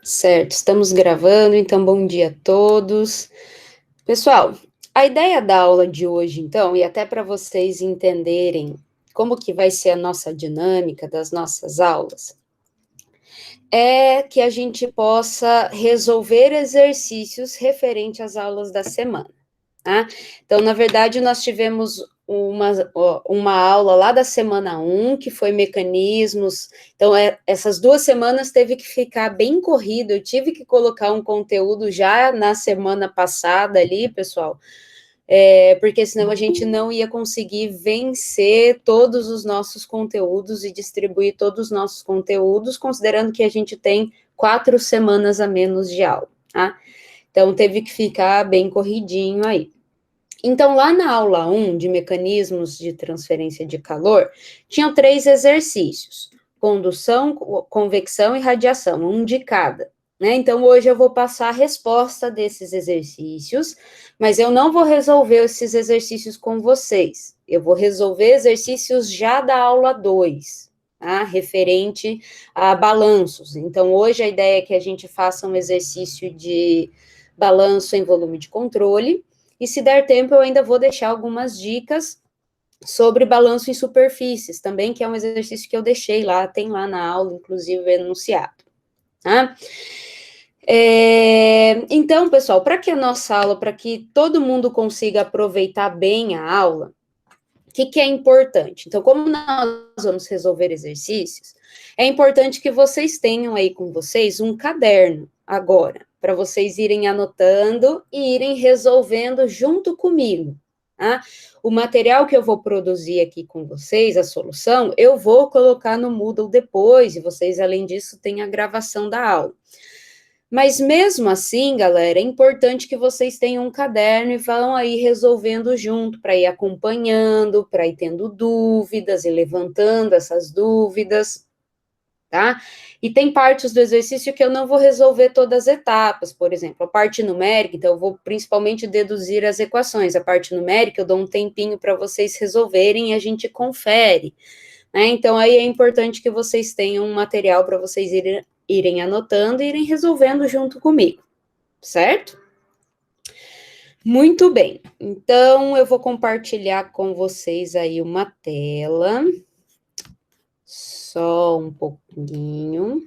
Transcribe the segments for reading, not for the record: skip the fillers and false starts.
Certo, estamos gravando, então bom dia a todos. Pessoal, a ideia da aula de hoje, então, e até para vocês entenderem como que vai ser a nossa dinâmica das nossas aulas, é que a gente possa resolver exercícios referente às aulas da semana, tá? Então, na verdade, nós tivemos uma aula lá da semana 1, que foi mecanismos. Então, essas 2 semanas teve que ficar bem corrido, eu tive que colocar um conteúdo já na semana passada ali, pessoal, porque senão a gente não ia conseguir vencer todos os nossos conteúdos e distribuir todos os nossos conteúdos, considerando que a gente tem 4 semanas a menos de aula, tá? Então, teve que ficar bem corridinho aí. Então, lá na aula 1 de mecanismos de transferência de calor, tinham 3 exercícios: condução, convecção e radiação, um de cada. Né? Então, hoje eu vou passar a resposta desses exercícios, mas eu não vou resolver esses exercícios com vocês. Eu vou resolver exercícios já da aula 2, tá? Referente a balanços. Então, hoje a ideia é que a gente faça um exercício de balanço em volume de controle, e se der tempo, eu ainda vou deixar algumas dicas sobre balanço em superfícies, também, que é um exercício que eu deixei lá, tem lá na aula, inclusive, enunciado. Tá? Então, pessoal, para que a nossa aula, para que todo mundo consiga aproveitar bem a aula, o que é importante? Então, como nós vamos resolver exercícios, é importante que vocês tenham aí com vocês um caderno agora, para vocês irem anotando e irem resolvendo junto comigo. Tá? O material que eu vou produzir aqui com vocês, a solução, eu vou colocar no Moodle depois, e vocês, além disso, têm a gravação da aula. Mas mesmo assim, galera, é importante que vocês tenham um caderno e vão aí resolvendo junto, para ir acompanhando, para ir tendo dúvidas e levantando essas dúvidas, tá? E tem partes do exercício que eu não vou resolver todas as etapas, por exemplo, a parte numérica, então eu vou principalmente deduzir as equações. A parte numérica eu dou um tempinho para vocês resolverem e a gente confere, né? Então aí é importante que vocês tenham um material para vocês irem anotando e irem resolvendo junto comigo, certo? Muito bem, então eu vou compartilhar com vocês aí uma tela, só um pouquinho.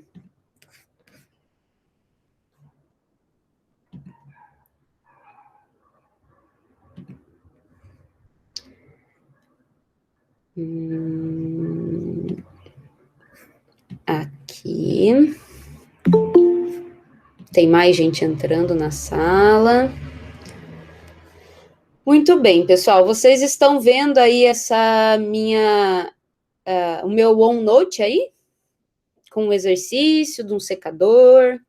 Aqui. Tem mais gente entrando na sala. Muito bem, pessoal, vocês estão vendo aí essa o meu OneNote aí? Com um exercício de um secador.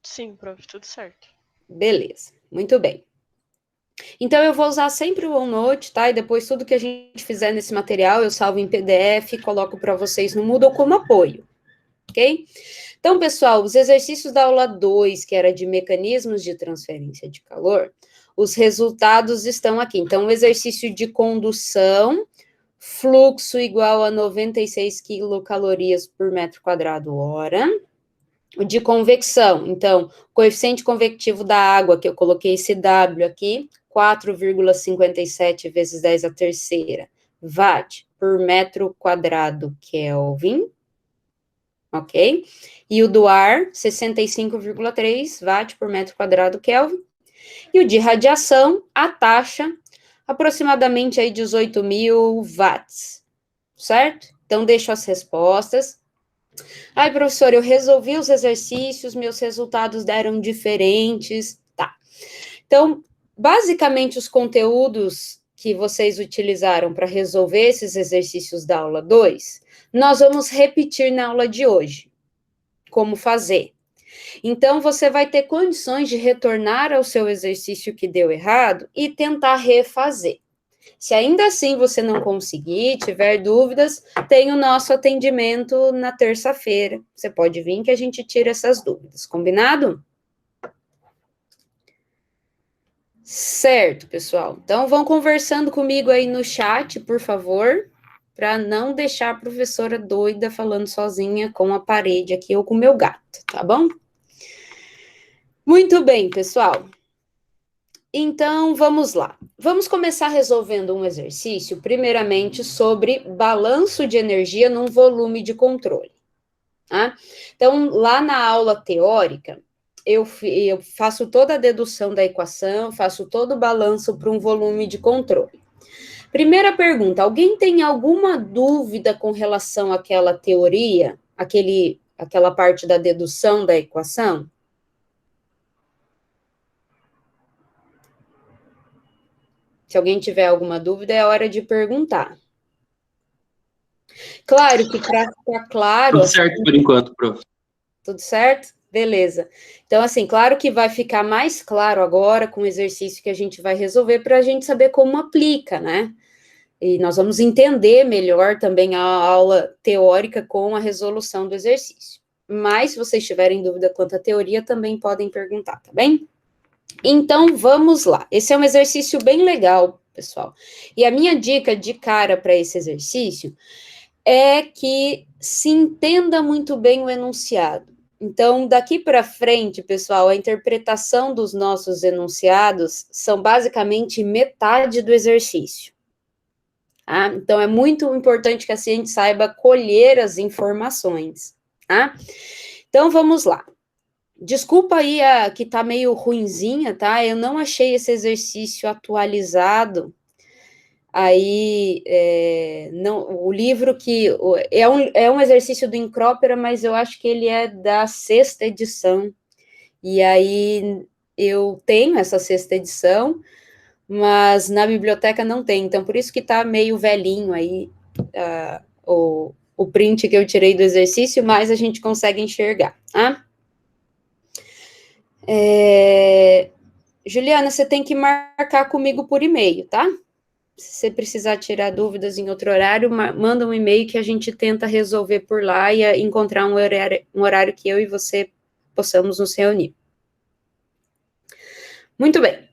Sim, prof, tudo certo. Beleza, muito bem. Então, eu vou usar sempre o OneNote, tá? E depois tudo que a gente fizer nesse material, eu salvo em PDF e coloco para vocês no Moodle como apoio, ok? Então, pessoal, os exercícios da aula 2, que era de mecanismos de transferência de calor, os resultados estão aqui. Então, o exercício de condução, fluxo igual a 96 quilocalorias por metro quadrado hora. O de convecção, então, coeficiente convectivo da água, que eu coloquei esse W aqui, 4,57 vezes 10 a terceira watt por metro quadrado Kelvin, ok? E o do ar, 65,3 watt por metro quadrado Kelvin. E o de radiação, a taxa, aproximadamente aí 18.000 watts, certo? Então, deixo as respostas. Ai, professor, eu resolvi os exercícios, meus resultados deram diferentes. Tá. Então, basicamente, os conteúdos que vocês utilizaram para resolver esses exercícios da aula 2, nós vamos repetir na aula de hoje. Como fazer. Então, você vai ter condições de retornar ao seu exercício que deu errado e tentar refazer. Se ainda assim você não conseguir, tiver dúvidas, tem o nosso atendimento na terça-feira. Você pode vir que a gente tira essas dúvidas, combinado? Certo, pessoal. Então, vão conversando comigo aí no chat, por favor, para não deixar a professora doida falando sozinha com a parede aqui ou com o meu gato, tá bom? Muito bem, pessoal. Então, vamos lá. Vamos começar resolvendo um exercício, primeiramente, sobre balanço de energia num volume de controle. Tá? Então, lá na aula teórica, eu faço toda a dedução da equação, faço todo o balanço para um volume de controle. Primeira pergunta: alguém tem alguma dúvida com relação àquela teoria, aquela parte da dedução da equação? Se alguém tiver alguma dúvida, é hora de perguntar. Claro que para ficar claro. Tudo certo por enquanto, prof. Tudo certo? Beleza. Então, assim, claro que vai ficar mais claro agora com o exercício que a gente vai resolver para a gente saber como aplica, né? E nós vamos entender melhor também a aula teórica com a resolução do exercício. Mas, se vocês tiverem dúvida quanto à teoria, também podem perguntar, tá bem? Então, vamos lá. Esse é um exercício bem legal, pessoal. E a minha dica de cara para esse exercício é que se entenda muito bem o enunciado. Então, daqui para frente, pessoal, a interpretação dos nossos enunciados são basicamente metade do exercício. Tá? Então, é muito importante que a gente saiba colher as informações. Tá? Então, vamos lá. Desculpa aí que tá meio ruinzinha, tá? Eu não achei esse exercício atualizado. Aí, não, o livro que... É um exercício do Incrópera, mas eu acho que ele é da 6ª edição. E aí, eu tenho essa 6ª edição, mas na biblioteca não tem. Então, por isso que tá meio velhinho aí o print que eu tirei do exercício, mas a gente consegue enxergar, tá? Juliana, você tem que marcar comigo por e-mail, tá? Se você precisar tirar dúvidas em outro horário, manda um e-mail que a gente tenta resolver por lá e encontrar um horário que eu e você possamos nos reunir. Muito bem.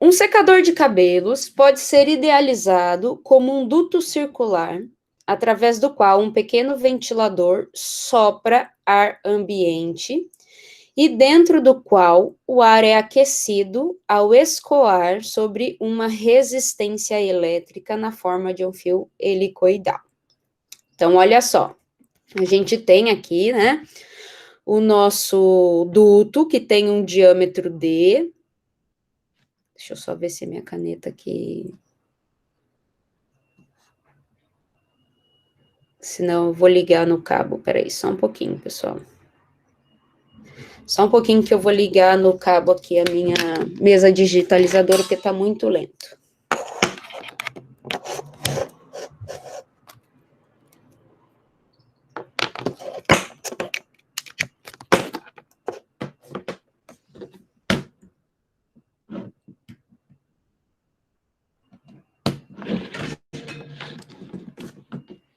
Um secador de cabelos pode ser idealizado como um duto circular, através do qual um pequeno ventilador sopra ar ambiente e dentro do qual o ar é aquecido ao escoar sobre uma resistência elétrica na forma de um fio helicoidal. Então, olha só, a gente tem aqui, né, o nosso duto, que tem um diâmetro D. Deixa eu só ver se minha caneta aqui... Senão eu vou ligar no cabo. Peraí, só um pouquinho, pessoal. Só um pouquinho que eu vou ligar no cabo aqui a minha mesa digitalizadora, porque tá muito lento.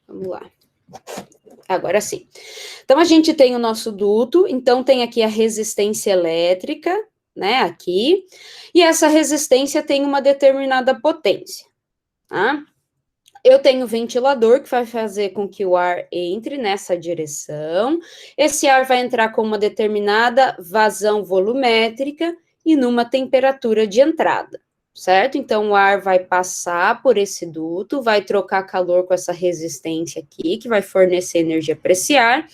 Vamos lá. Agora sim. Então, a gente tem o nosso duto, então tem aqui a resistência elétrica, né, aqui, e essa resistência tem uma determinada potência, tá? Eu tenho o ventilador, que vai fazer com que o ar entre nessa direção, esse ar vai entrar com uma determinada vazão volumétrica e numa temperatura de entrada, certo? Então, o ar vai passar por esse duto, vai trocar calor com essa resistência aqui, que vai fornecer energia para esse ar,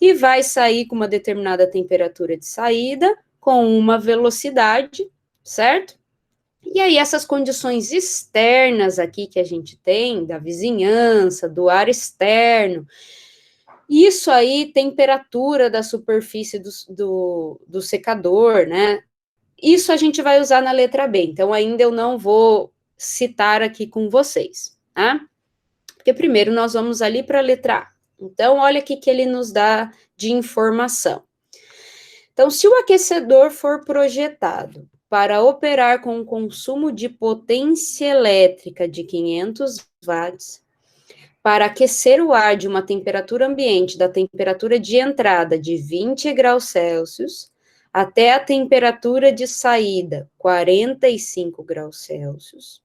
e vai sair com uma determinada temperatura de saída, com uma velocidade, certo? E aí, essas condições externas aqui que a gente tem, da vizinhança, do ar externo, isso aí, temperatura da superfície do secador, né? Isso a gente vai usar na letra B, então ainda eu não vou citar aqui com vocês, tá? Porque primeiro nós vamos ali para a letra A. Então, olha o que ele nos dá de informação. Então, se o aquecedor for projetado para operar com um consumo de potência elétrica de 500 watts, para aquecer o ar de uma temperatura ambiente da temperatura de entrada de 20 graus Celsius até a temperatura de saída, 45 graus Celsius,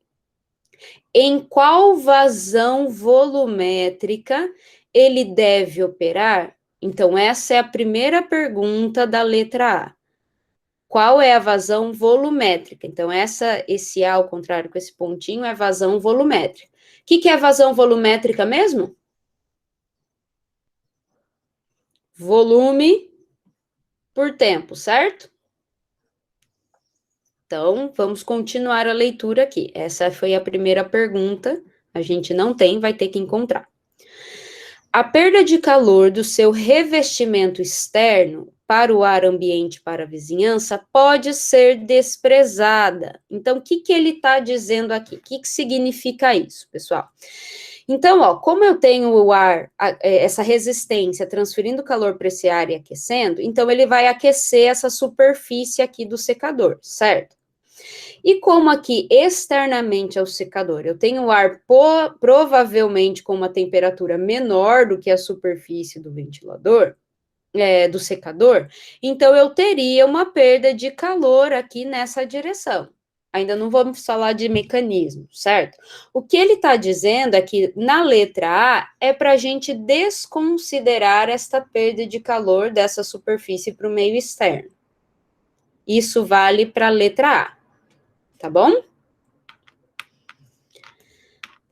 em qual vazão volumétrica ele deve operar? Então, essa é a primeira pergunta da letra A. qual é a vazão volumétrica. Então, esse A, ao contrário com esse pontinho, é vazão volumétrica. O que é vazão volumétrica mesmo? Volume por tempo, certo? Então, vamos continuar a leitura aqui. Essa foi a primeira pergunta. A gente não tem, vai ter que encontrar. A perda de calor do seu revestimento externo para o ar ambiente, para a vizinhança, pode ser desprezada. Então, o que ele está dizendo aqui? O que significa isso, pessoal? Então, ó, como eu tenho o ar, essa resistência transferindo calor para esse ar e aquecendo, então ele vai aquecer essa superfície aqui do secador, certo? E como aqui externamente ao secador eu tenho o ar provavelmente com uma temperatura menor do que a superfície do ventilador, do secador, então eu teria uma perda de calor aqui nessa direção. Ainda não vamos falar de mecanismo, certo? O que ele está dizendo é que na letra A é para a gente desconsiderar esta perda de calor dessa superfície para o meio externo. Isso vale para a letra A, tá bom?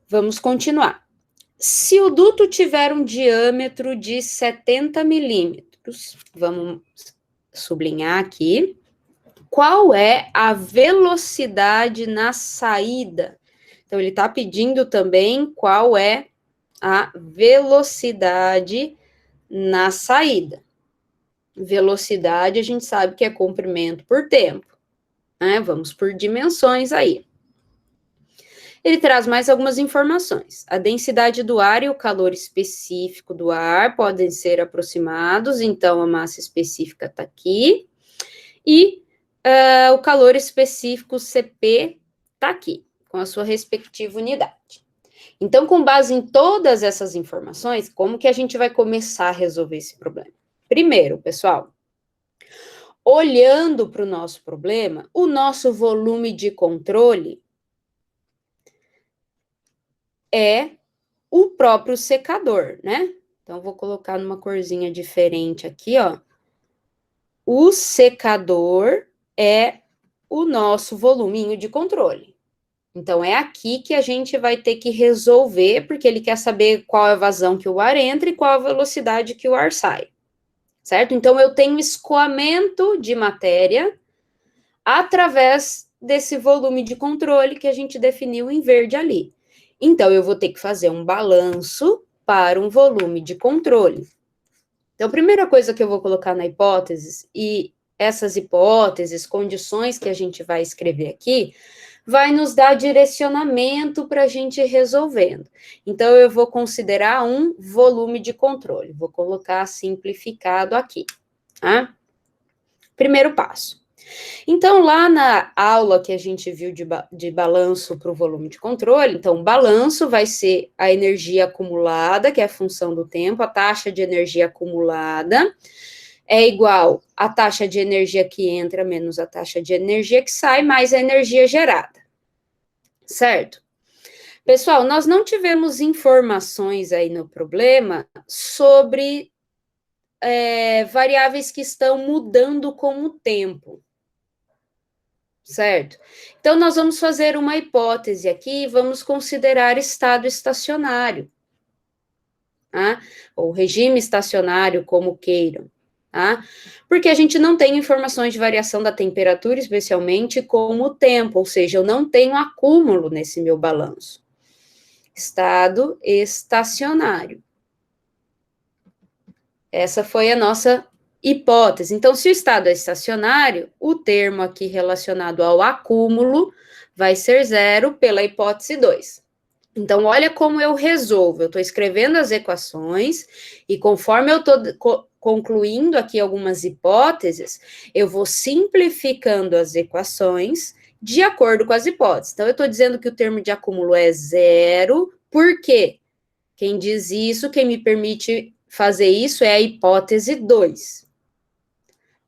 Vamos continuar. Se o duto tiver um diâmetro de 70 milímetros, vamos sublinhar aqui, qual é a velocidade na saída? Então, ele está pedindo também qual é a velocidade na saída. Velocidade, a gente sabe que é comprimento por tempo, né? Vamos por dimensões aí. Ele traz mais algumas informações. A densidade do ar e o calor específico do ar podem ser aproximados, então a massa específica está aqui. E o calor específico CP está aqui, com a sua respectiva unidade. Então, com base em todas essas informações, como que a gente vai começar a resolver esse problema? Primeiro, pessoal, olhando para o nosso problema, o nosso volume de controle é o próprio secador, né? Então, vou colocar numa corzinha diferente aqui, ó. O secador é o nosso voluminho de controle. Então, é aqui que a gente vai ter que resolver, porque ele quer saber qual é a vazão que o ar entra e qual a velocidade que o ar sai, certo? Então, eu tenho escoamento de matéria através desse volume de controle que a gente definiu em verde ali. Então, eu vou ter que fazer um balanço para um volume de controle. Então, a primeira coisa que eu vou colocar na hipótese, e essas hipóteses, condições que a gente vai escrever aqui, vai nos dar direcionamento para a gente ir resolvendo. Então, eu vou considerar um volume de controle. Vou colocar simplificado aqui, tá? Primeiro passo. Então, lá na aula que a gente viu de balanço para o volume de controle, então, o balanço vai ser a energia acumulada, que é a função do tempo, a taxa de energia acumulada é igual à taxa de energia que entra menos a taxa de energia que sai, mais a energia gerada, certo? Pessoal, nós não tivemos informações aí no problema sobre variáveis que estão mudando com o tempo, certo? Então, nós vamos fazer uma hipótese aqui e vamos considerar estado estacionário, tá? Ou regime estacionário, como queiram, tá? Porque a gente não tem informações de variação da temperatura, especialmente com o tempo, ou seja, eu não tenho acúmulo nesse meu balanço. Estado estacionário. Essa foi a nossa hipótese. Então, se o estado é estacionário, o termo aqui relacionado ao acúmulo vai ser zero pela hipótese 2. Então, olha como eu resolvo. Eu estou escrevendo as equações e conforme eu estou concluindo aqui algumas hipóteses, eu vou simplificando as equações de acordo com as hipóteses. Então, eu estou dizendo que o termo de acúmulo é zero, por quê? Quem diz isso, quem me permite fazer isso é a hipótese 2.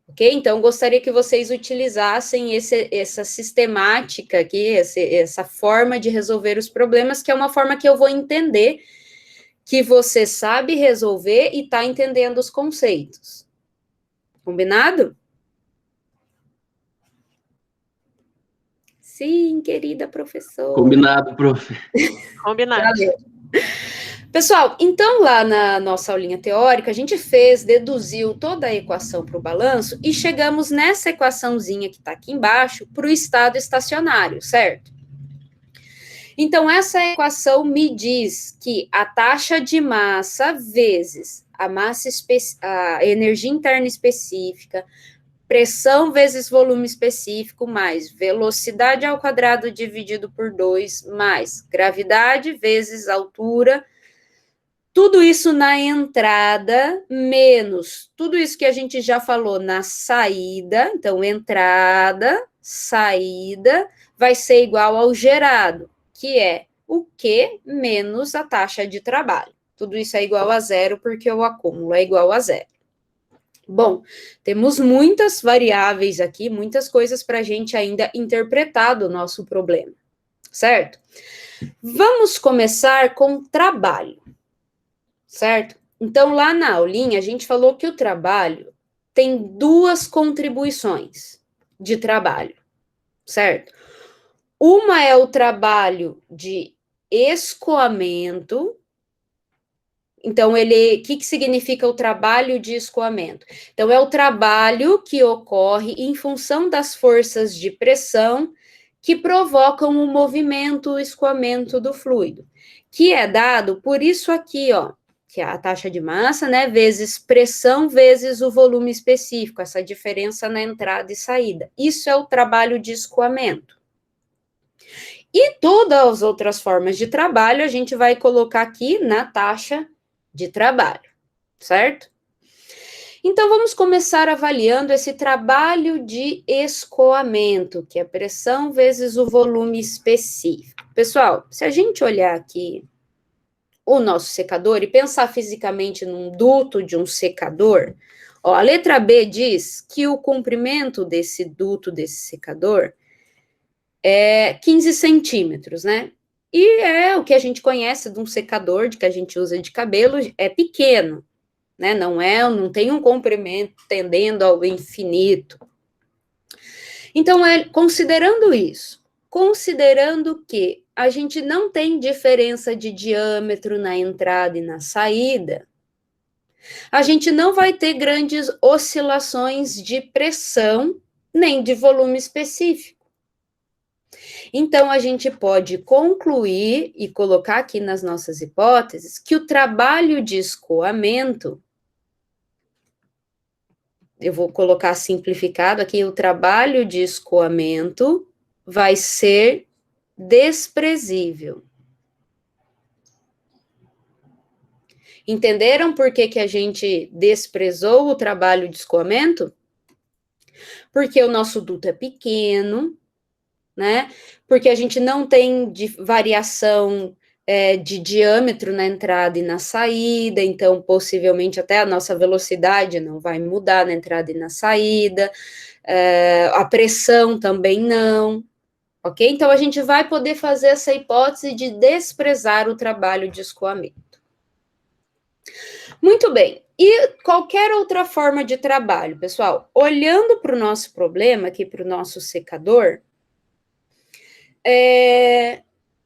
Ok? Então, gostaria que vocês utilizassem essa sistemática aqui, essa forma de resolver os problemas, que é uma forma que eu vou entender que você sabe resolver e está entendendo os conceitos. Combinado? Sim, querida professora. Combinado, prof. Combinado. Valeu. Pessoal, então lá na nossa aulinha teórica, a gente deduziu toda a equação para o balanço e chegamos nessa equaçãozinha que está aqui embaixo para o estado estacionário, certo? Então, essa equação me diz que a taxa de massa vezes a energia interna específica, pressão vezes volume específico, mais velocidade ao quadrado dividido por 2, mais gravidade vezes altura, tudo isso na entrada, menos tudo isso que a gente já falou na saída. Então, entrada, saída, vai ser igual ao gerado, que é o Q menos a taxa de trabalho. Tudo isso é igual a zero, porque o acúmulo é igual a zero. Bom, temos muitas variáveis aqui, muitas coisas para a gente ainda interpretar do nosso problema, certo? Vamos começar com trabalho. Certo? Então, lá na aulinha, a gente falou que o trabalho tem duas contribuições de trabalho, certo? Uma é o trabalho de escoamento. Então, o que significa o trabalho de escoamento? Então, é o trabalho que ocorre em função das forças de pressão que provocam o movimento, o escoamento do fluido, que é dado por isso aqui, ó, que é a taxa de massa, né, vezes pressão, vezes o volume específico, essa diferença na entrada e saída. Isso é o trabalho de escoamento. E todas as outras formas de trabalho, a gente vai colocar aqui na taxa de trabalho, certo? Então, vamos começar avaliando esse trabalho de escoamento, que é pressão vezes o volume específico. Pessoal, se a gente olhar aqui o nosso secador e pensar fisicamente num duto de um secador, ó, a letra B diz que o comprimento desse duto, desse secador, é 15 centímetros, né? E é o que a gente conhece de um secador que a gente usa de cabelo, é pequeno, né? Não tem um comprimento tendendo ao infinito. Então, considerando isso, considerando que a gente não tem diferença de diâmetro na entrada e na saída, a gente não vai ter grandes oscilações de pressão nem de volume específico. Então, a gente pode concluir e colocar aqui nas nossas hipóteses que o trabalho de escoamento, eu vou colocar simplificado aqui, o trabalho de escoamento vai ser desprezível. Entenderam por que a gente desprezou o trabalho de escoamento? Porque o nosso duto é pequeno, né? Porque a gente não tem variação de diâmetro na entrada e na saída, então possivelmente até a nossa velocidade não vai mudar na entrada e na saída, a pressão também não, ok? Então a gente vai poder fazer essa hipótese de desprezar o trabalho de escoamento. Muito bem, e qualquer outra forma de trabalho, pessoal, olhando para o nosso problema, aqui para o nosso secador,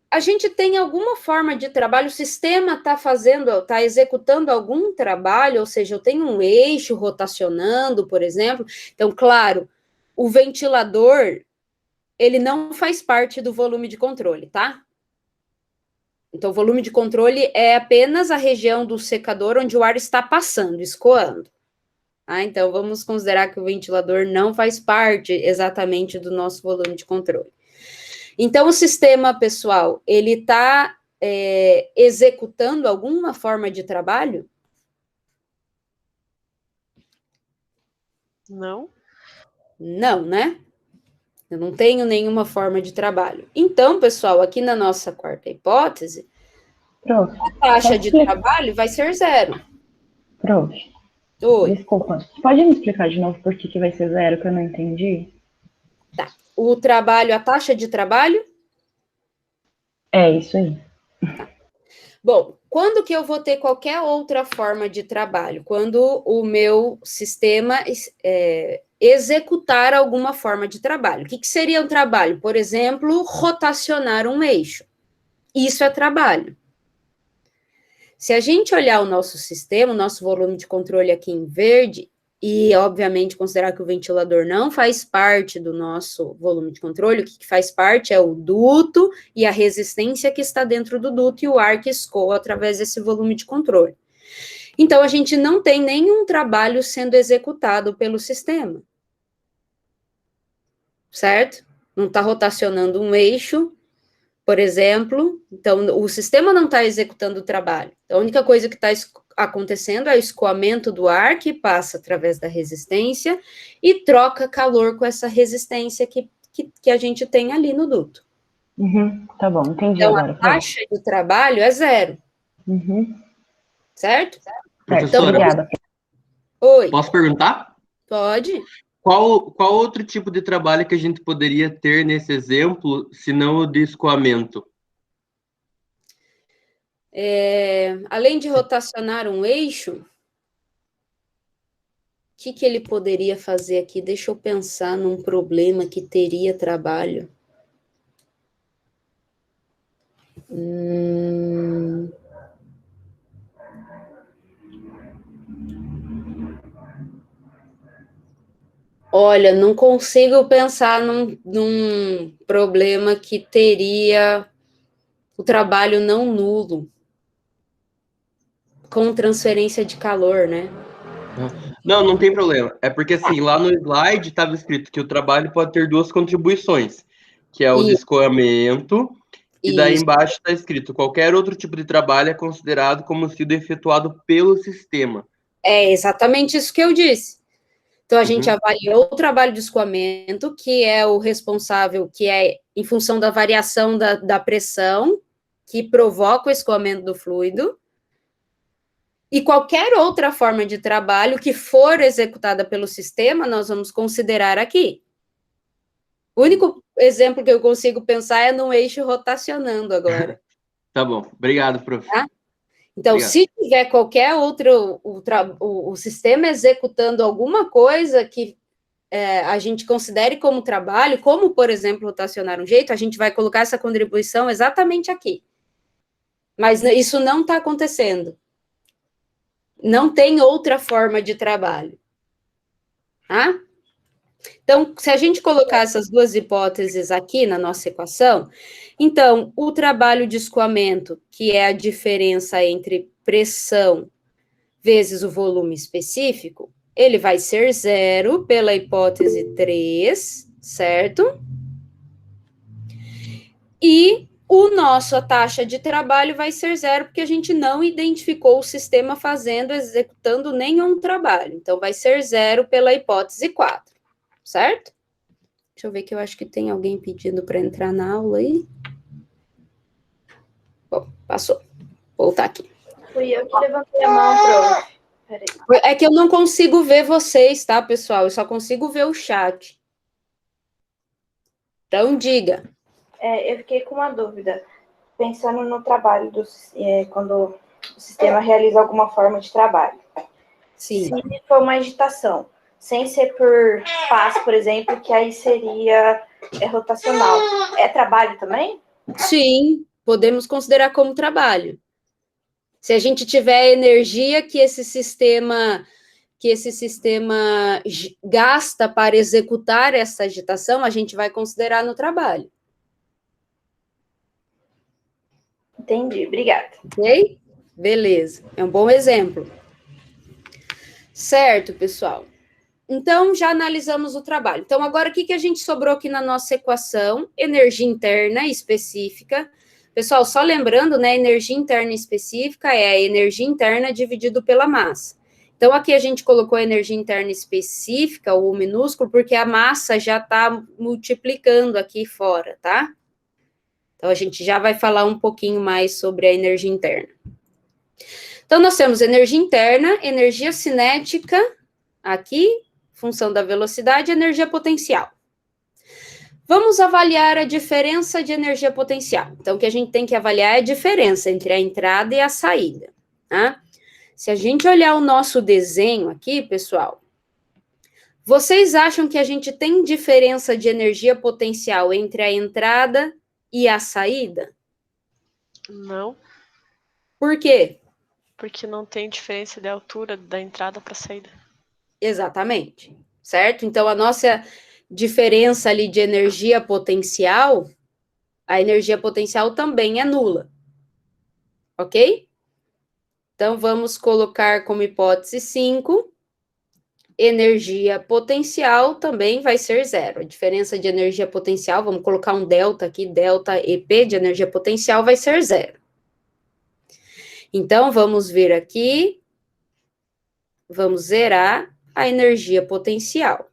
a gente tem alguma forma de trabalho, o sistema está executando algum trabalho, ou seja, eu tenho um eixo rotacionando, por exemplo. Então, claro, o ventilador, ele não faz parte do volume de controle, tá? Então, o volume de controle é apenas a região do secador onde o ar está passando, escoando. Tá? Então, vamos considerar que o ventilador não faz parte exatamente do nosso volume de controle. Então, o sistema, pessoal, ele está executando alguma forma de trabalho? Não. Não, né? Eu não tenho nenhuma forma de trabalho. Então, pessoal, aqui na nossa quarta hipótese, Prof, a taxa de trabalho vai ser zero. Prof, Oi. Desculpa, pode me explicar de novo por que vai ser zero, que eu não entendi? Tá. O trabalho, a taxa de trabalho? É isso aí. Tá. Bom, quando que eu vou ter qualquer outra forma de trabalho? Quando o meu sistema executar alguma forma de trabalho. O que seria um trabalho? Por exemplo, rotacionar um eixo. Isso é trabalho. Se a gente olhar o nosso sistema, o nosso volume de controle aqui em verde, e, obviamente, considerar que o ventilador não faz parte do nosso volume de controle, o que faz parte é o duto e a resistência que está dentro do duto e o ar que escoa através desse volume de controle. Então, a gente não tem nenhum trabalho sendo executado pelo sistema. Certo? Não está rotacionando um eixo, por exemplo, então o sistema não está executando o trabalho. A única coisa que está acontecendo é o escoamento do ar que passa através da resistência e troca calor com essa resistência que a gente tem ali no duto. Tá bom, entendi então, agora. A taxa de trabalho é 0. Certo? Professora, obrigada. Oi. Posso perguntar? Pode. Qual outro tipo de trabalho que a gente poderia ter nesse exemplo, se não o de escoamento? Além de rotacionar um eixo, o que ele poderia fazer aqui? Deixa eu pensar num problema que teria trabalho. Olha, não consigo pensar num problema que teria o trabalho não nulo, com transferência de calor, né? Não tem problema. É porque, assim, lá no slide estava escrito que o trabalho pode ter 2 contribuições, que é o de escoamento, e daí embaixo está escrito, qualquer outro tipo de trabalho é considerado como sendo efetuado pelo sistema. É exatamente isso que eu disse. Então, a gente avaliou o trabalho de escoamento, que é o responsável, que é em função da variação da pressão, que provoca o escoamento do fluido, e qualquer outra forma de trabalho que for executada pelo sistema, nós vamos considerar aqui. O único exemplo que eu consigo pensar é num eixo rotacionando agora. Tá bom, obrigado, prof. Tá? Então, obrigado. Se tiver qualquer outro, o sistema executando alguma coisa que a gente considere como trabalho, como, por exemplo, rotacionar um jeito, a gente vai colocar essa contribuição exatamente aqui. Mas isso não está acontecendo. Não tem outra forma de trabalho. Tá? Então, se a gente colocar essas duas hipóteses aqui na nossa equação, então, o trabalho de escoamento, que é a diferença entre pressão vezes o volume específico, ele vai ser 0 pela hipótese 3, certo? E a taxa de trabalho vai ser 0, porque a gente não identificou o sistema executando nenhum trabalho. Então, vai ser 0 pela hipótese 4, certo? Deixa eu ver que eu acho que tem alguém pedindo para entrar na aula aí. Bom, passou. Vou voltar aqui. Fui eu que levantei a mão, prof. Peraí. É que eu não consigo ver vocês, tá, pessoal? Eu só consigo ver o chat. Então, diga. Eu fiquei com uma dúvida. Pensando no trabalho, quando o sistema realiza alguma forma de trabalho. Sim. Se for uma agitação, sem ser por paz, por exemplo, que aí seria rotacional. É trabalho também? Sim, podemos considerar como trabalho. Se a gente tiver energia que esse sistema gasta para executar essa agitação, a gente vai considerar no trabalho. Entendi, obrigada. Ok? Beleza, é um bom exemplo. Certo, pessoal. Então, já analisamos o trabalho. Então, agora, o que a gente sobrou aqui na nossa equação? Energia interna específica. Pessoal, só lembrando, né, energia interna específica é a energia interna dividido pela massa. Então, aqui a gente colocou a energia interna específica, o minúsculo, porque a massa já está multiplicando aqui fora, tá? Então, a gente já vai falar um pouquinho mais sobre a energia interna. Então, nós temos energia interna, energia cinética, aqui, função da velocidade, e energia potencial. Vamos avaliar a diferença de energia potencial. Então, o que a gente tem que avaliar é a diferença entre a entrada e a saída, tá? Se a gente olhar o nosso desenho aqui, pessoal, Vocês acham que a gente tem diferença de energia potencial entre a entrada e a saída? Não, Por quê? porque não tem diferença de altura da entrada para a saída. Exatamente, certo? Então, a nossa diferença ali de energia potencial, a energia potencial também é nula, ok? Então, vamos colocar como hipótese 5, energia potencial também vai ser zero. A diferença de energia potencial, vamos colocar um delta aqui, delta EP de energia potencial vai ser zero. Então, vamos vir aqui, vamos zerar a energia potencial.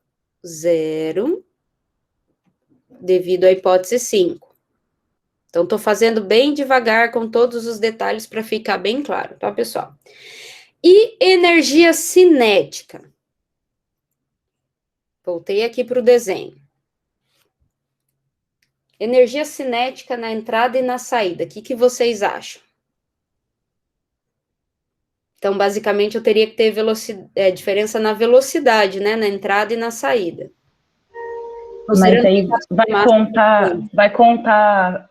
Zero, devido à hipótese 5. Então, estou fazendo bem devagar com todos os detalhes para ficar bem claro, tá, pessoal? E energia cinética? Voltei aqui para o desenho. Energia cinética na entrada e na saída, o que vocês acham? Então, basicamente, eu teria que ter diferença na velocidade, né? Na entrada e na saída. Mas aí vai contar.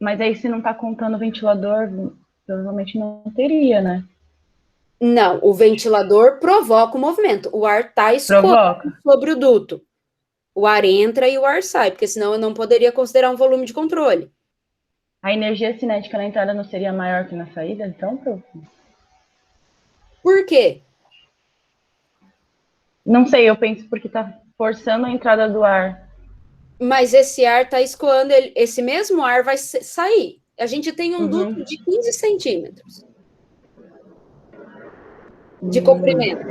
Mas aí, se não está contando o ventilador, provavelmente não teria, né? Não, o ventilador provoca o movimento. O ar está escorrendo sobre o duto. O ar entra e o ar sai, porque senão eu não poderia considerar um volume de controle. A energia cinética na entrada não seria maior que na saída, então, prof? Por quê? Não sei, eu penso porque está forçando a entrada do ar. Mas esse ar está escoando, esse mesmo ar vai sair. A gente tem um duto de 15 centímetros de comprimento.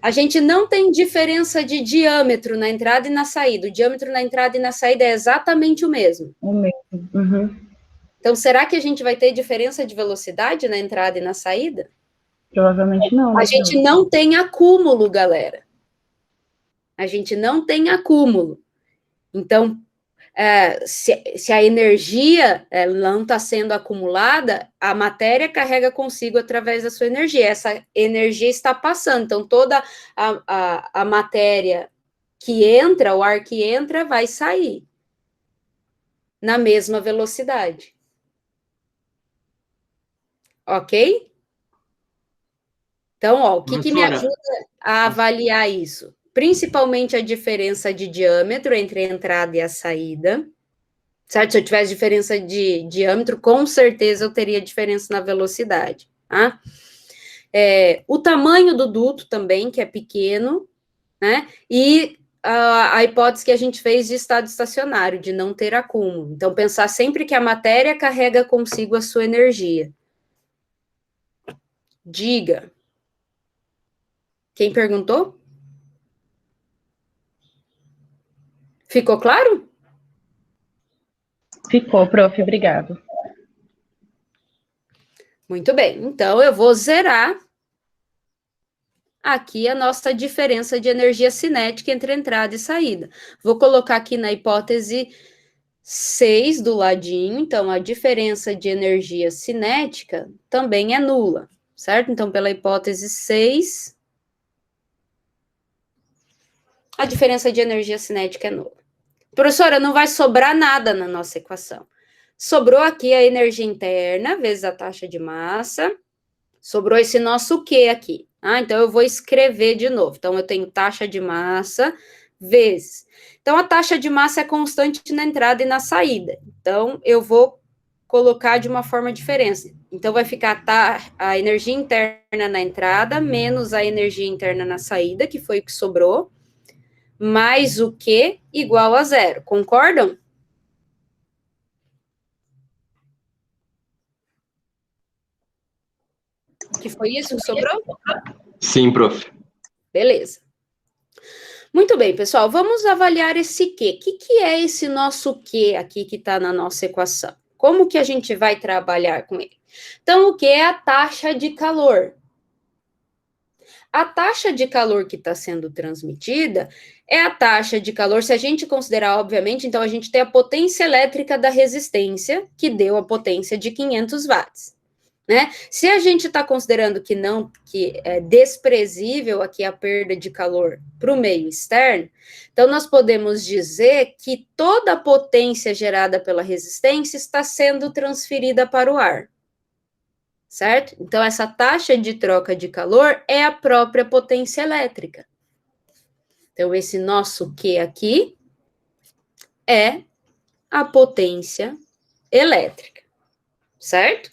A gente não tem diferença de diâmetro na entrada e na saída. O diâmetro na entrada e na saída é exatamente o mesmo. O mesmo. Então, será que a gente vai ter diferença de velocidade na entrada e na saída? Provavelmente não. A gente não tem acúmulo, galera. A gente não tem acúmulo. Então, se a energia não está sendo acumulada, a matéria carrega consigo através da sua energia. Essa energia está passando. Então, toda a matéria que entra, o ar que entra, vai sair na mesma velocidade. Ok? Então, ó, o que me ajuda a avaliar isso? Principalmente a diferença de diâmetro entre a entrada e a saída, certo? Se eu tivesse diferença de diâmetro, com certeza eu teria diferença na velocidade, tá? O tamanho do duto também, que é pequeno, né? E a hipótese que a gente fez de estado estacionário, de não ter acúmulo. Então, pensar sempre que a matéria carrega consigo a sua energia. Diga. Quem perguntou? Ficou claro? Ficou, prof, obrigado. Muito bem, então eu vou zerar aqui a nossa diferença de energia cinética entre entrada e saída. Vou colocar aqui na hipótese 6 do ladinho, então a diferença de energia cinética também é nula, certo? Então, pela hipótese 6, a diferença de energia cinética é nula. Professora, não vai sobrar nada na nossa equação. Sobrou aqui a energia interna, vezes a taxa de massa. Sobrou esse nosso Q aqui. Então, eu vou escrever de novo. Então, eu tenho taxa de massa vezes. Então, a taxa de massa é constante na entrada e na saída. Então, eu vou colocar de uma forma diferente. Então, vai ficar a energia interna na entrada menos a energia interna na saída, que foi o que sobrou, mais o Q igual a zero. Concordam? Que foi isso que sobrou? Sim, prof. Beleza. Muito bem, pessoal, vamos avaliar esse Q. O que é esse nosso Q aqui que está na nossa equação? Como que a gente vai trabalhar com ele? Então, o Q é a taxa de calor. A taxa de calor que está sendo transmitida é a taxa de calor, se a gente considerar, obviamente, então a gente tem a potência elétrica da resistência, que deu a potência de 500 watts. né? Se a gente está considerando que não, que é desprezível aqui a perda de calor para o meio externo, então nós podemos dizer que toda a potência gerada pela resistência está sendo transferida para o ar, certo? Então essa taxa de troca de calor é a própria potência elétrica. Então esse nosso Q aqui é a potência elétrica, certo?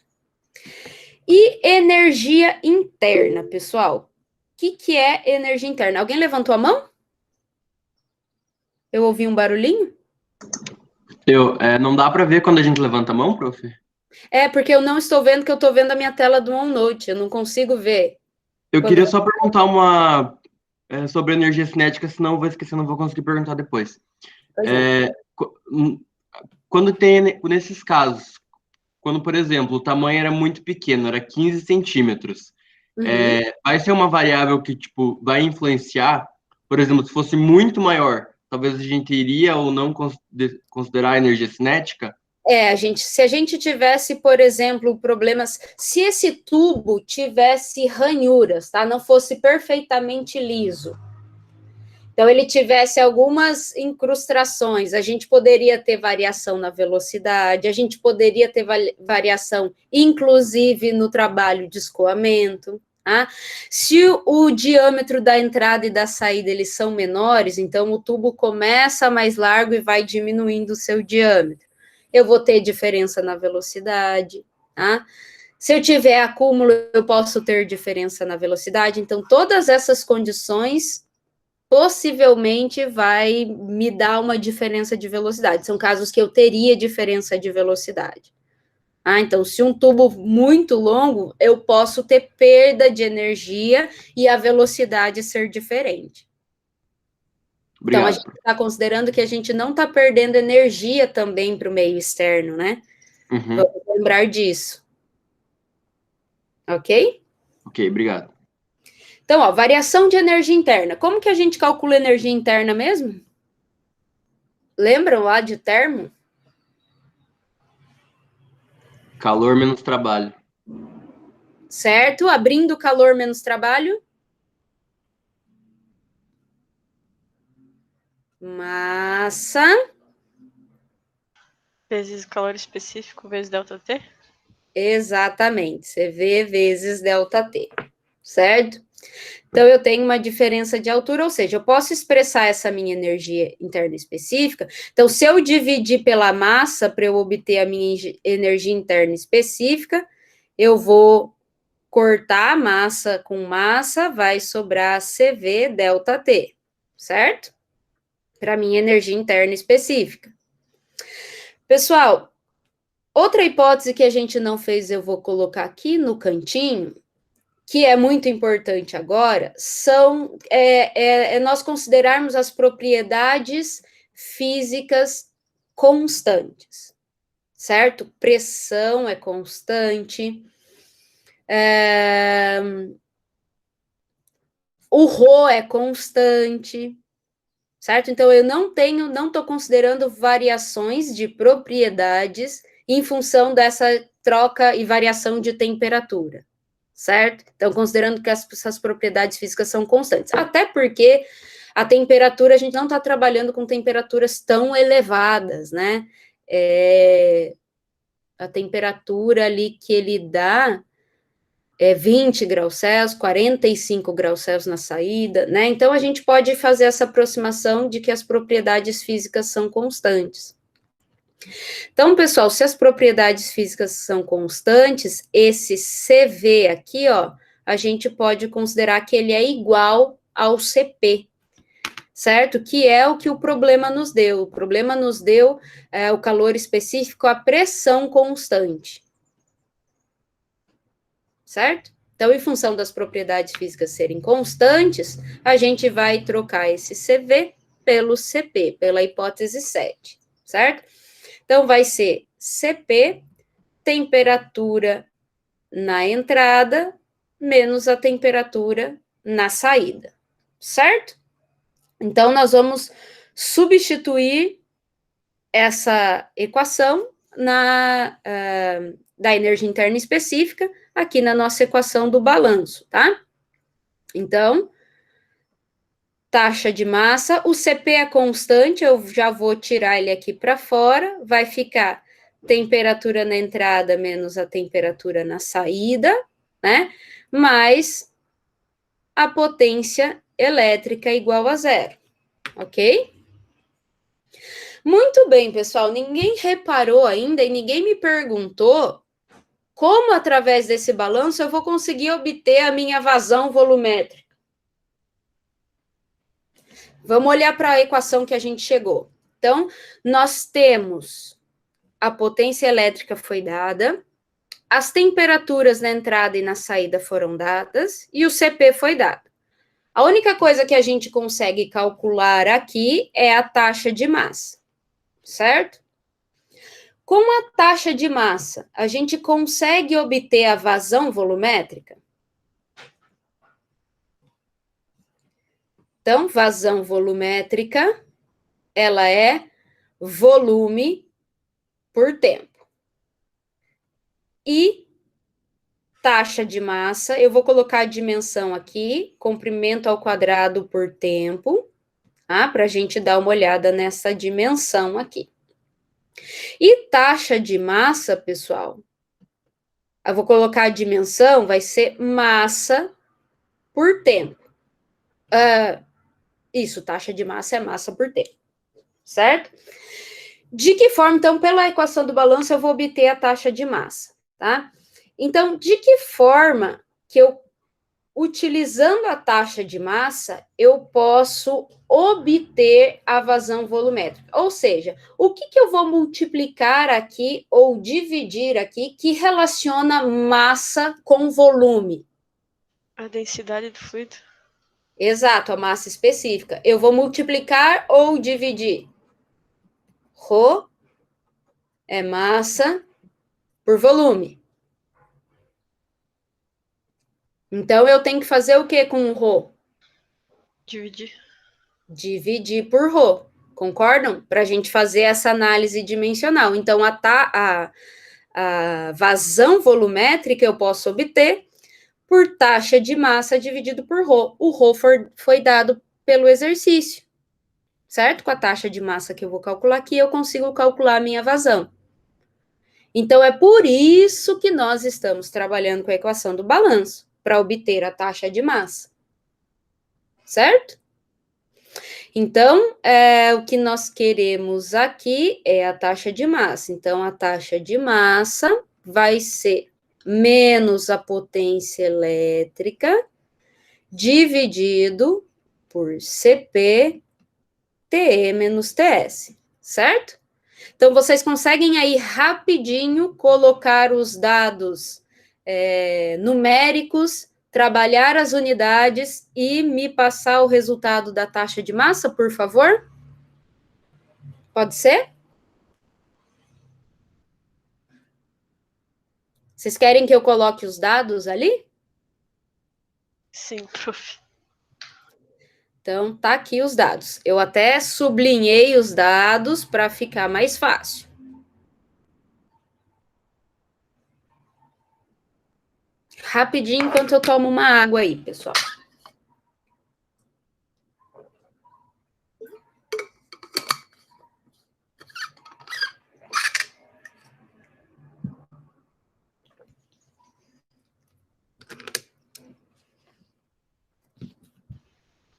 E energia interna, pessoal? O que é energia interna? Alguém levantou a mão? Eu ouvi um barulhinho? Não dá para ver quando a gente levanta a mão, prof? É, porque eu não estou vendo, que eu estou vendo a minha tela do OneNote, eu não consigo ver. Eu queria só perguntar sobre energia cinética, senão eu vou esquecer, não vou conseguir perguntar depois. Quando tem, nesses casos, quando, por exemplo, o tamanho era muito pequeno, era 15 centímetros, vai ser uma variável que, tipo, vai influenciar? Por exemplo, se fosse muito maior, talvez a gente iria ou não considerar a energia cinética? Se a gente tivesse, por exemplo, problemas, se esse tubo tivesse ranhuras, tá? Não fosse perfeitamente liso, então ele tivesse algumas incrustações, a gente poderia ter variação na velocidade, a gente poderia ter variação, inclusive, no trabalho de escoamento, tá? Se o diâmetro da entrada e da saída eles são menores, então o tubo começa mais largo e vai diminuindo o seu diâmetro. Eu vou ter diferença na velocidade, tá? Se eu tiver acúmulo, eu posso ter diferença na velocidade. Então, todas essas condições possivelmente vai me dar uma diferença de velocidade. São casos que eu teria diferença de velocidade. Então, se um tubo muito longo, eu posso ter perda de energia e a velocidade ser diferente. Obrigado. Então, a gente está considerando que a gente não está perdendo energia também para o meio externo, né? Vamos lembrar disso. Ok? Ok, obrigado. Então, ó, variação de energia interna. Como que a gente calcula energia interna mesmo? Lembram lá de termo? Calor menos trabalho. Certo? Abrindo calor menos trabalho. Massa. Vezes calor específico vezes ΔT? Exatamente. CV vezes ΔT. Certo? Então, eu tenho uma diferença de altura, ou seja, eu posso expressar essa minha energia interna específica. Então, se eu dividir pela massa para eu obter a minha energia interna específica, eu vou cortar massa com massa, vai sobrar CV ΔT, certo? Para minha energia interna específica. Pessoal, outra hipótese que a gente não fez, eu vou colocar aqui no cantinho, que é muito importante agora, são nós considerarmos as propriedades físicas constantes, certo? Pressão é constante, o ρ é constante, certo? Então, eu não estou considerando variações de propriedades em função dessa troca e variação de temperatura, certo? Então, considerando que essas propriedades físicas são constantes. Até porque a temperatura, a gente não está trabalhando com temperaturas tão elevadas, né? A temperatura ali que ele dá é 20 graus Celsius, 45 graus Celsius na saída, né? Então, a gente pode fazer essa aproximação de que as propriedades físicas são constantes. Então, pessoal, se as propriedades físicas são constantes, esse CV aqui, ó, a gente pode considerar que ele é igual ao CP, certo? Que é o que o problema nos deu. O problema nos deu o calor específico, a pressão constante, certo? Então, em função das propriedades físicas serem constantes, a gente vai trocar esse CV pelo CP, pela hipótese 7, certo? Então, vai ser CP, temperatura na entrada, menos a temperatura na saída, certo? Então, nós vamos substituir essa equação da energia interna específica aqui na nossa equação do balanço, tá? Então, taxa de massa, o CP é constante, eu já vou tirar ele aqui para fora, vai ficar temperatura na entrada menos a temperatura na saída, né? Mais a potência elétrica igual a zero, ok? Muito bem, pessoal, ninguém reparou ainda e ninguém me perguntou como, através desse balanço, eu vou conseguir obter a minha vazão volumétrica. Vamos olhar para a equação que a gente chegou. Então, nós temos a potência elétrica foi dada, as temperaturas na entrada e na saída foram dadas e o CP foi dado. A única coisa que a gente consegue calcular aqui é a taxa de massa, certo? Com a taxa de massa, a gente consegue obter a vazão volumétrica? Então, vazão volumétrica, ela é volume por tempo. E taxa de massa, eu vou colocar a dimensão aqui, comprimento ao quadrado por tempo, tá? Para a gente dar uma olhada nessa dimensão aqui. E taxa de massa, pessoal, eu vou colocar a dimensão, vai ser massa por tempo. Isso, taxa de massa é massa por tempo, certo? De que forma, então, pela equação do balanço, eu vou obter a taxa de massa, tá? Então, de que forma que eu, utilizando a taxa de massa, eu posso obter a vazão volumétrica? Ou seja, o que eu vou multiplicar aqui ou dividir aqui que relaciona massa com volume? A densidade do fluido. Exato, a massa específica. Eu vou multiplicar ou dividir? Rho é massa por volume. Então, eu tenho que fazer o que com o Rho? Dividir. Dividir por Rho. Concordam? Para a gente fazer essa análise dimensional. Então, a vazão volumétrica eu posso obter por taxa de massa dividido por Rho. O Rho foi dado pelo exercício, certo? Com a taxa de massa que eu vou calcular aqui, eu consigo calcular a minha vazão. Então, é por isso que nós estamos trabalhando com a equação do balanço, para obter a taxa de massa. Certo? Então, o que nós queremos aqui é a taxa de massa. Então, a taxa de massa vai ser menos a potência elétrica dividido por CP TE menos TS, certo? Então, vocês conseguem aí rapidinho colocar os dados numéricos, trabalhar as unidades e me passar o resultado da taxa de massa, por favor? Pode ser? Vocês querem que eu coloque os dados ali? Sim, prof. Então, tá aqui os dados. Eu até sublinhei os dados para ficar mais fácil. Rapidinho, enquanto eu tomo uma água aí, pessoal.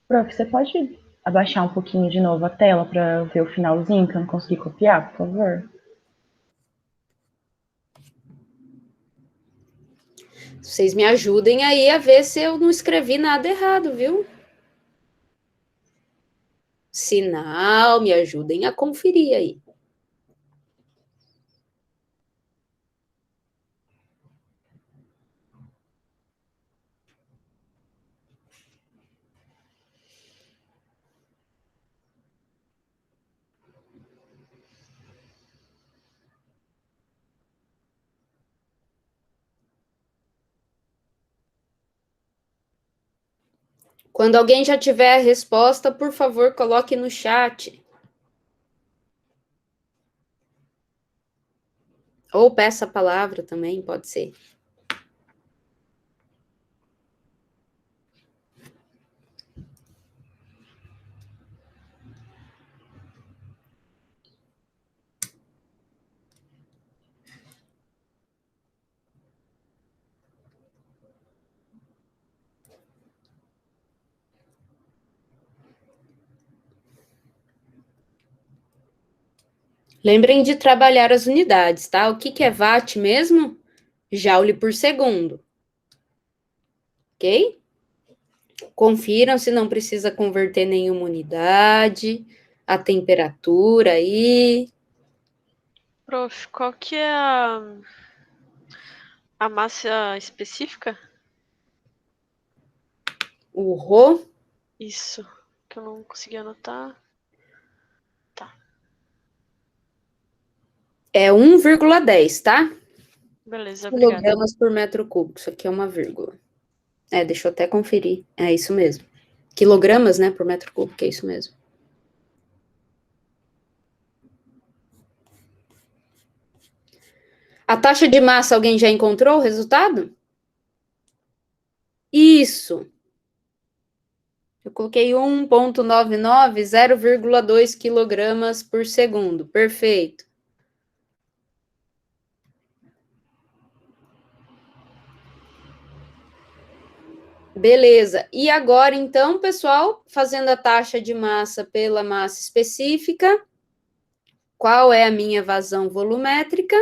Prof, você pode abaixar um pouquinho de novo a tela para eu ver o finalzinho, que eu não consegui copiar, por favor? Vocês me ajudem aí a ver se eu não escrevi nada errado, viu? Sinal, me ajudem a conferir aí. Quando alguém já tiver a resposta, por favor, coloque no chat. Ou peça a palavra também, pode ser. Lembrem de trabalhar as unidades, tá? O que é watt mesmo? Joule por segundo. Ok? Confiram se não precisa converter nenhuma unidade, a temperatura aí. Prof, qual que é a massa específica? O Rho Isso, que eu não consegui anotar. Tá, é 1,10, tá? beleza, obrigada. Quilogramas por metro cúbico. Isso aqui é uma vírgula. Deixa eu até conferir. É isso mesmo. Quilogramas, né, por metro cúbico, é isso mesmo. A taxa de massa, alguém já encontrou o resultado? Isso. Eu coloquei 1,99, 0,2 quilogramas por segundo. Perfeito. Beleza. E agora, então, pessoal, fazendo a taxa de massa pela massa específica, qual é a minha vazão volumétrica?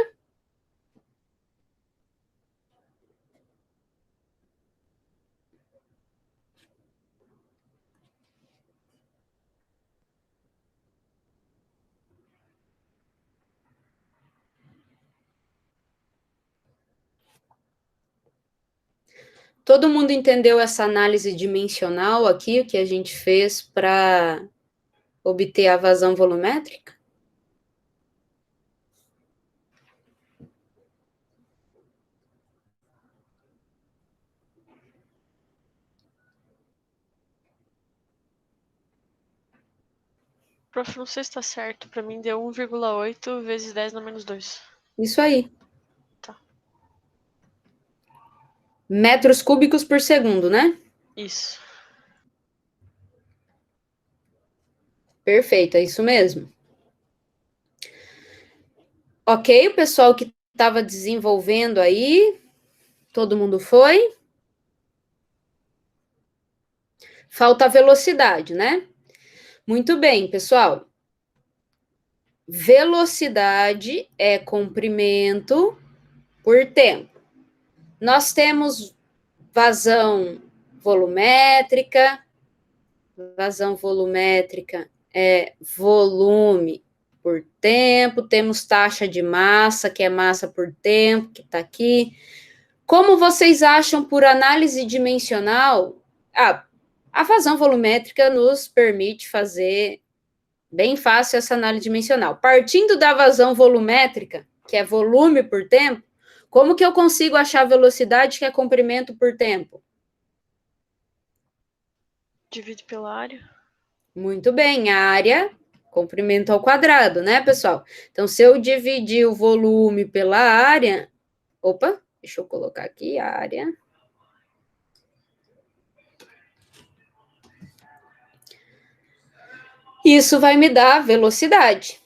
Todo mundo entendeu essa análise dimensional aqui, o que a gente fez para obter a vazão volumétrica? Prof, não sei se tá certo. Pra mim deu 1,8 vezes 10 na menos 2. Isso aí. Tá. Metros cúbicos por segundo, né? Isso. Perfeito, é isso mesmo. Ok, o pessoal que estava desenvolvendo aí, todo mundo foi? Falta a velocidade, né? Muito bem, pessoal. Velocidade é comprimento por tempo. Nós temos vazão volumétrica. Vazão volumétrica é volume por tempo. Temos taxa de massa, que é massa por tempo, que está aqui. Como vocês acham, por análise dimensional, a vazão volumétrica nos permite fazer bem fácil essa análise dimensional. Partindo da vazão volumétrica, que é volume por tempo, como que eu consigo achar a velocidade, que é comprimento por tempo? Divide pela área. Muito bem, a área, comprimento ao quadrado, né, pessoal? Então, se eu dividir o volume pela área... Opa, deixa eu colocar aqui a área. Isso vai me dar velocidade.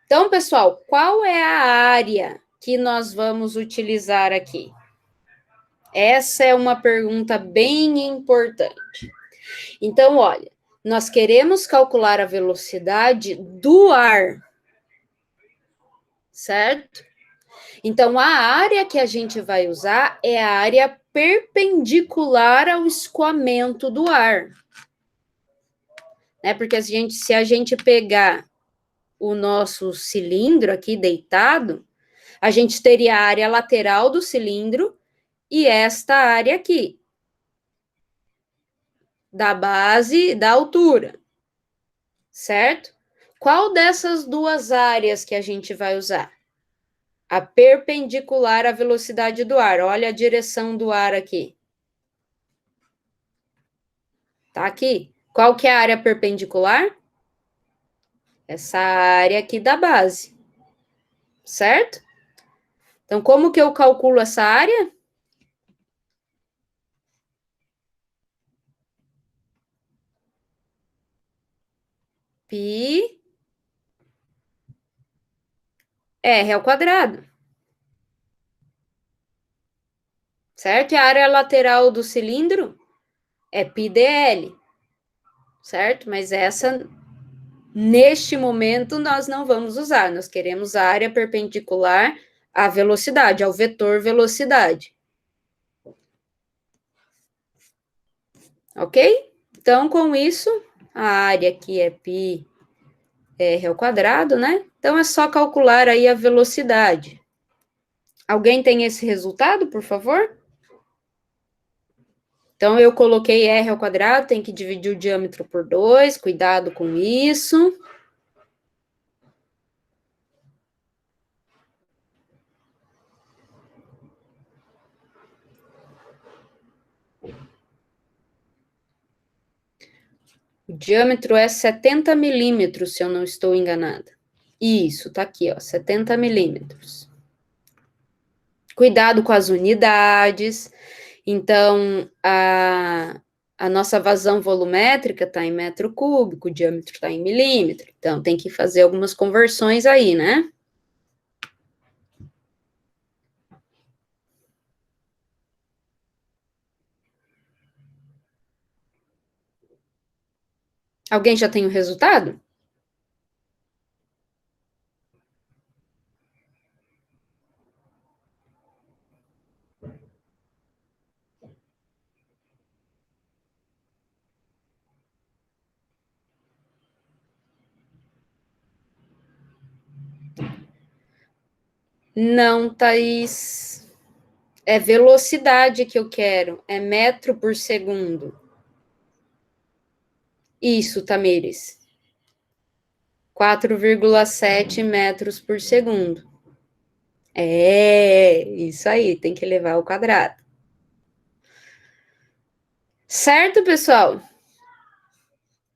Então, pessoal, qual é a área que nós vamos utilizar aqui? Essa é uma pergunta bem importante. Então, olha, nós queremos calcular a velocidade do ar, certo? Então, a área que a gente vai usar é a área perpendicular ao escoamento do ar. Né? Porque se a gente pegar o nosso cilindro aqui deitado, a gente teria a área lateral do cilindro e esta área aqui, da base da altura, certo? Qual dessas duas áreas que a gente vai usar? A perpendicular à velocidade do ar. Olha a direção do ar aqui. Tá aqui. Qual que é a área perpendicular? Essa área aqui da base. Certo? Então, como que eu calculo essa área? Pi R ao quadrado. Certo? E a área lateral do cilindro é πdl. Certo? Mas essa Neste momento, nós não vamos usar, nós queremos a área perpendicular à velocidade, ao vetor velocidade. Ok? Então, com isso, a área aqui é πr ao quadrado, né? Então, é só calcular aí a velocidade. Alguém tem esse resultado, por favor? Então, eu coloquei r ao quadrado, tem que dividir o diâmetro por 2, cuidado com isso. O diâmetro é 70 milímetros, se eu não estou enganada. Isso, tá aqui, ó, 70 milímetros. Cuidado com as unidades. Então, a nossa vazão volumétrica está em metro cúbico, o diâmetro está em milímetro. Então, tem que fazer algumas conversões aí, né? Alguém já tem o resultado? Não, Thaís. É velocidade que eu quero. É metro por segundo. Isso, Tamires. 4,7 metros por segundo. É, isso aí, tem que levar ao quadrado. Certo, pessoal?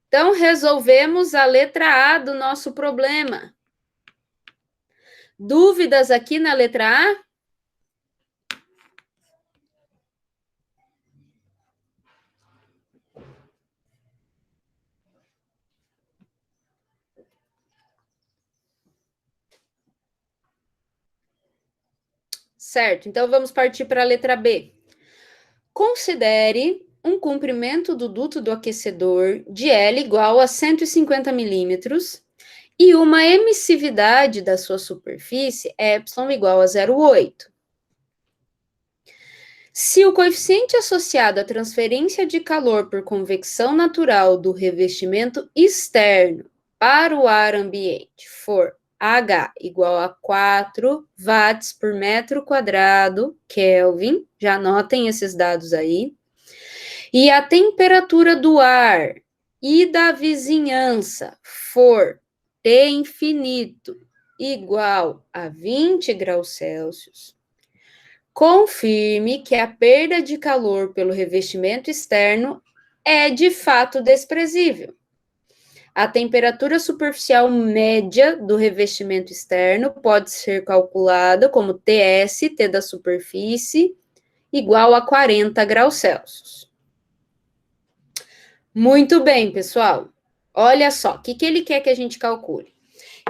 Então, resolvemos a letra A do nosso problema. Dúvidas aqui na letra A? Certo, então vamos partir para a letra B. Considere um comprimento do duto do aquecedor de L igual a 150 milímetros e uma emissividade da sua superfície epsilon igual a 0,8. Se o coeficiente associado à transferência de calor por convecção natural do revestimento externo para o ar ambiente for H igual a 4 watts por metro quadrado Kelvin, já anotem esses dados aí, e a temperatura do ar e da vizinhança for T infinito igual a 20 graus Celsius, confirme que a perda de calor pelo revestimento externo é de fato desprezível. A temperatura superficial média do revestimento externo pode ser calculada como TS, T da superfície, igual a 40 graus Celsius. Muito bem, pessoal. Olha só, o que ele quer que a gente calcule?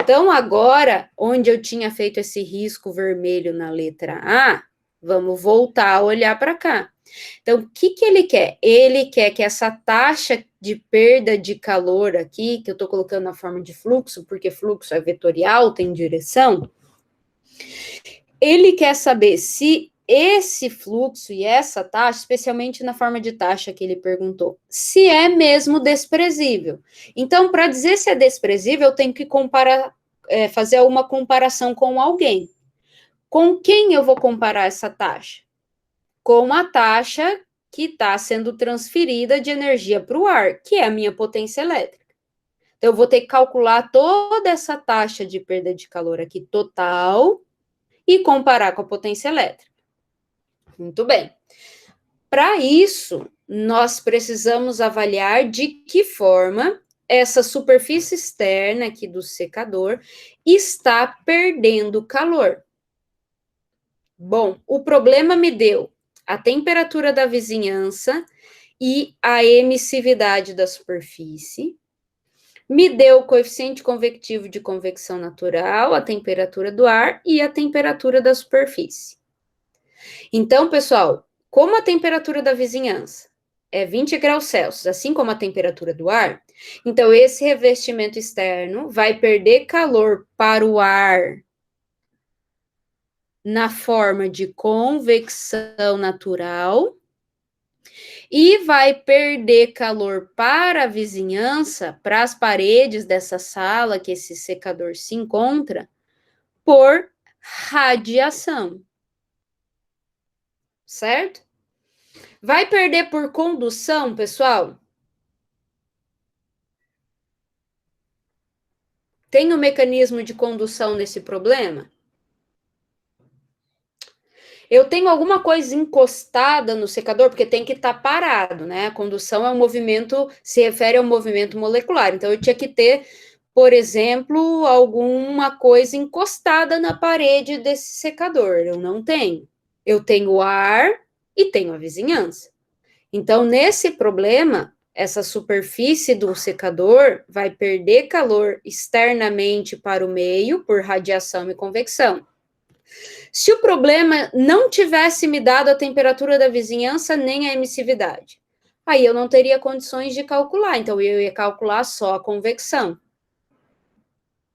Então, agora, onde eu tinha feito esse risco vermelho na letra A, vamos voltar a olhar para cá. Então, o que ele quer? Ele quer que essa taxa de perda de calor aqui, que eu estou colocando na forma de fluxo, porque fluxo é vetorial, tem direção, ele quer saber se esse fluxo e essa taxa, especialmente na forma de taxa que ele perguntou, se é mesmo desprezível. Então, para dizer se é desprezível, eu tenho que fazer uma comparação com alguém. Com quem eu vou comparar essa taxa? Com a taxa que está sendo transferida de energia para o ar, que é a minha potência elétrica. Então, eu vou ter que calcular toda essa taxa de perda de calor aqui total e comparar com a potência elétrica. Muito bem. Para isso, nós precisamos avaliar de que forma essa superfície externa aqui do secador está perdendo calor. Bom, o problema me deu a temperatura da vizinhança e a emissividade da superfície, me deu o coeficiente convectivo de convecção natural, a temperatura do ar e a temperatura da superfície. Então, pessoal, como a temperatura da vizinhança é 20 graus Celsius, assim como a temperatura do ar. Então, esse revestimento externo vai perder calor para o ar na forma de convecção natural e vai perder calor para a vizinhança, para as paredes dessa sala que esse secador se encontra, por radiação. Certo? Vai perder por condução, pessoal? Tem um mecanismo de condução nesse problema? Eu tenho alguma coisa encostada no secador, porque tem que estar parado, né? A condução é um movimento, se refere ao movimento molecular. Então, eu tinha que ter, por exemplo, alguma coisa encostada na parede desse secador. Eu não tenho. Eu tenho o ar e tenho a vizinhança. Então, nesse problema, essa superfície do secador vai perder calor externamente para o meio por radiação e convecção. Se o problema não tivesse me dado a temperatura da vizinhança nem a emissividade, aí eu não teria condições de calcular, então eu ia calcular só a convecção.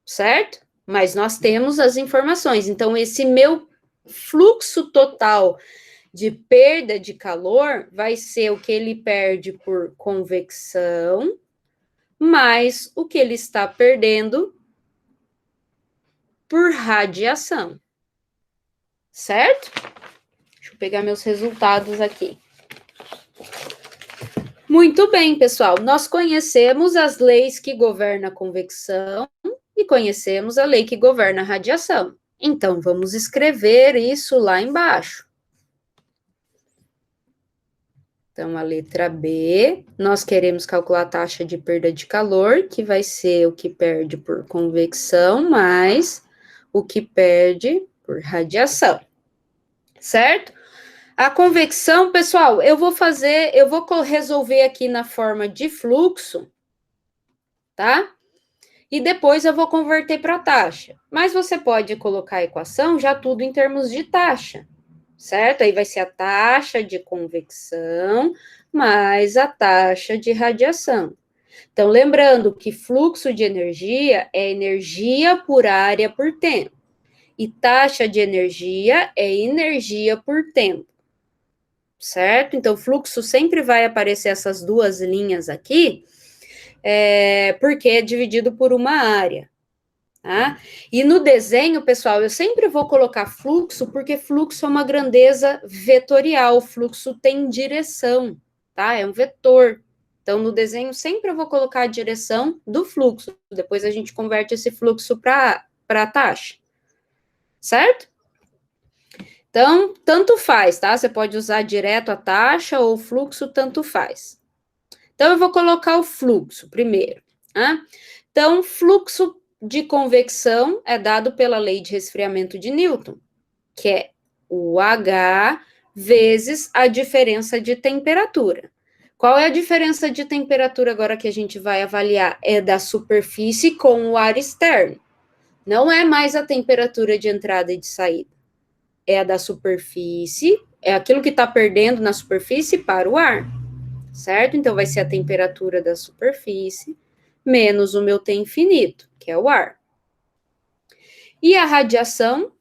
Certo? Mas nós temos as informações, então esse meu fluxo total de perda de calor vai ser o que ele perde por convecção, mais o que ele está perdendo por radiação. Certo? Deixa eu pegar meus resultados aqui. Muito bem, pessoal. Nós conhecemos as leis que governam a convecção e conhecemos a lei que governa a radiação. Então, vamos escrever isso lá embaixo. Então, a letra B, nós queremos calcular a taxa de perda de calor, que vai ser o que perde por convecção, mais o que perde por radiação. Certo? A convecção, pessoal, eu vou resolver aqui na forma de fluxo, tá? E depois eu vou converter para taxa. Mas você pode colocar a equação já tudo em termos de taxa, certo? Aí vai ser a taxa de convecção mais a taxa de radiação. Então, lembrando que fluxo de energia é energia por área por tempo. E taxa de energia é energia por tempo. Certo? Então, fluxo sempre vai aparecer essas duas linhas aqui, porque é dividido por uma área. Tá? E no desenho, pessoal, eu sempre vou colocar fluxo, porque fluxo é uma grandeza vetorial, fluxo tem direção, tá? É um vetor. Então, no desenho, sempre eu vou colocar a direção do fluxo. Depois a gente converte esse fluxo para a taxa. Certo? Então, tanto faz, tá? Você pode usar direto a taxa ou o fluxo, tanto faz. Então, eu vou colocar o fluxo primeiro. Tá? Então, fluxo de convecção é dado pela lei de resfriamento de Newton, que é o H vezes a diferença de temperatura. Qual é a diferença de temperatura agora que a gente vai avaliar? É da superfície com o ar externo. Não é mais a temperatura de entrada e de saída. É a da superfície, é aquilo que está perdendo na superfície para o ar, certo? Então, vai ser a temperatura da superfície menos o meu T infinito, que é o ar. E a radiação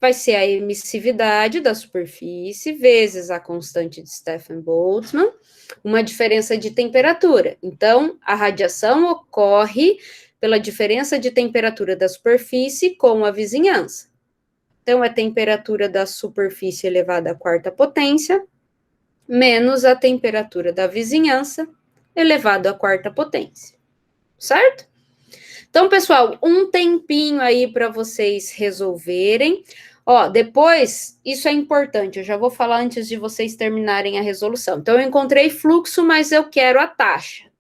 vai ser a emissividade da superfície vezes a constante de Stefan-Boltzmann, uma diferença de temperatura. Então, a radiação ocorre pela diferença de temperatura da superfície com a vizinhança. Então, é a temperatura da superfície elevada à quarta potência, menos a temperatura da vizinhança elevado à quarta potência. Certo? Então, pessoal, um tempinho aí para vocês resolverem. Ó, depois, isso é importante, eu já vou falar antes de vocês terminarem a resolução. Então, eu encontrei fluxo, mas eu quero a taxa.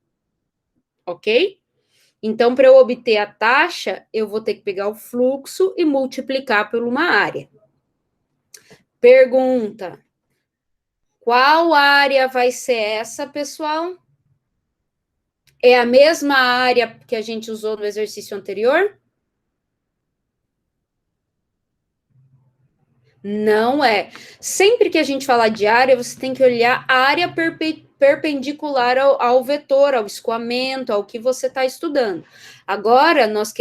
Ok? Então, para eu obter a taxa, eu vou ter que pegar o fluxo e multiplicar por uma área. Pergunta: qual área vai ser essa, pessoal? É a mesma área que a gente usou no exercício anterior? Não é. Sempre que a gente falar de área, você tem que olhar a área perpendicular ao vetor, ao escoamento, ao que você está estudando. Agora, nós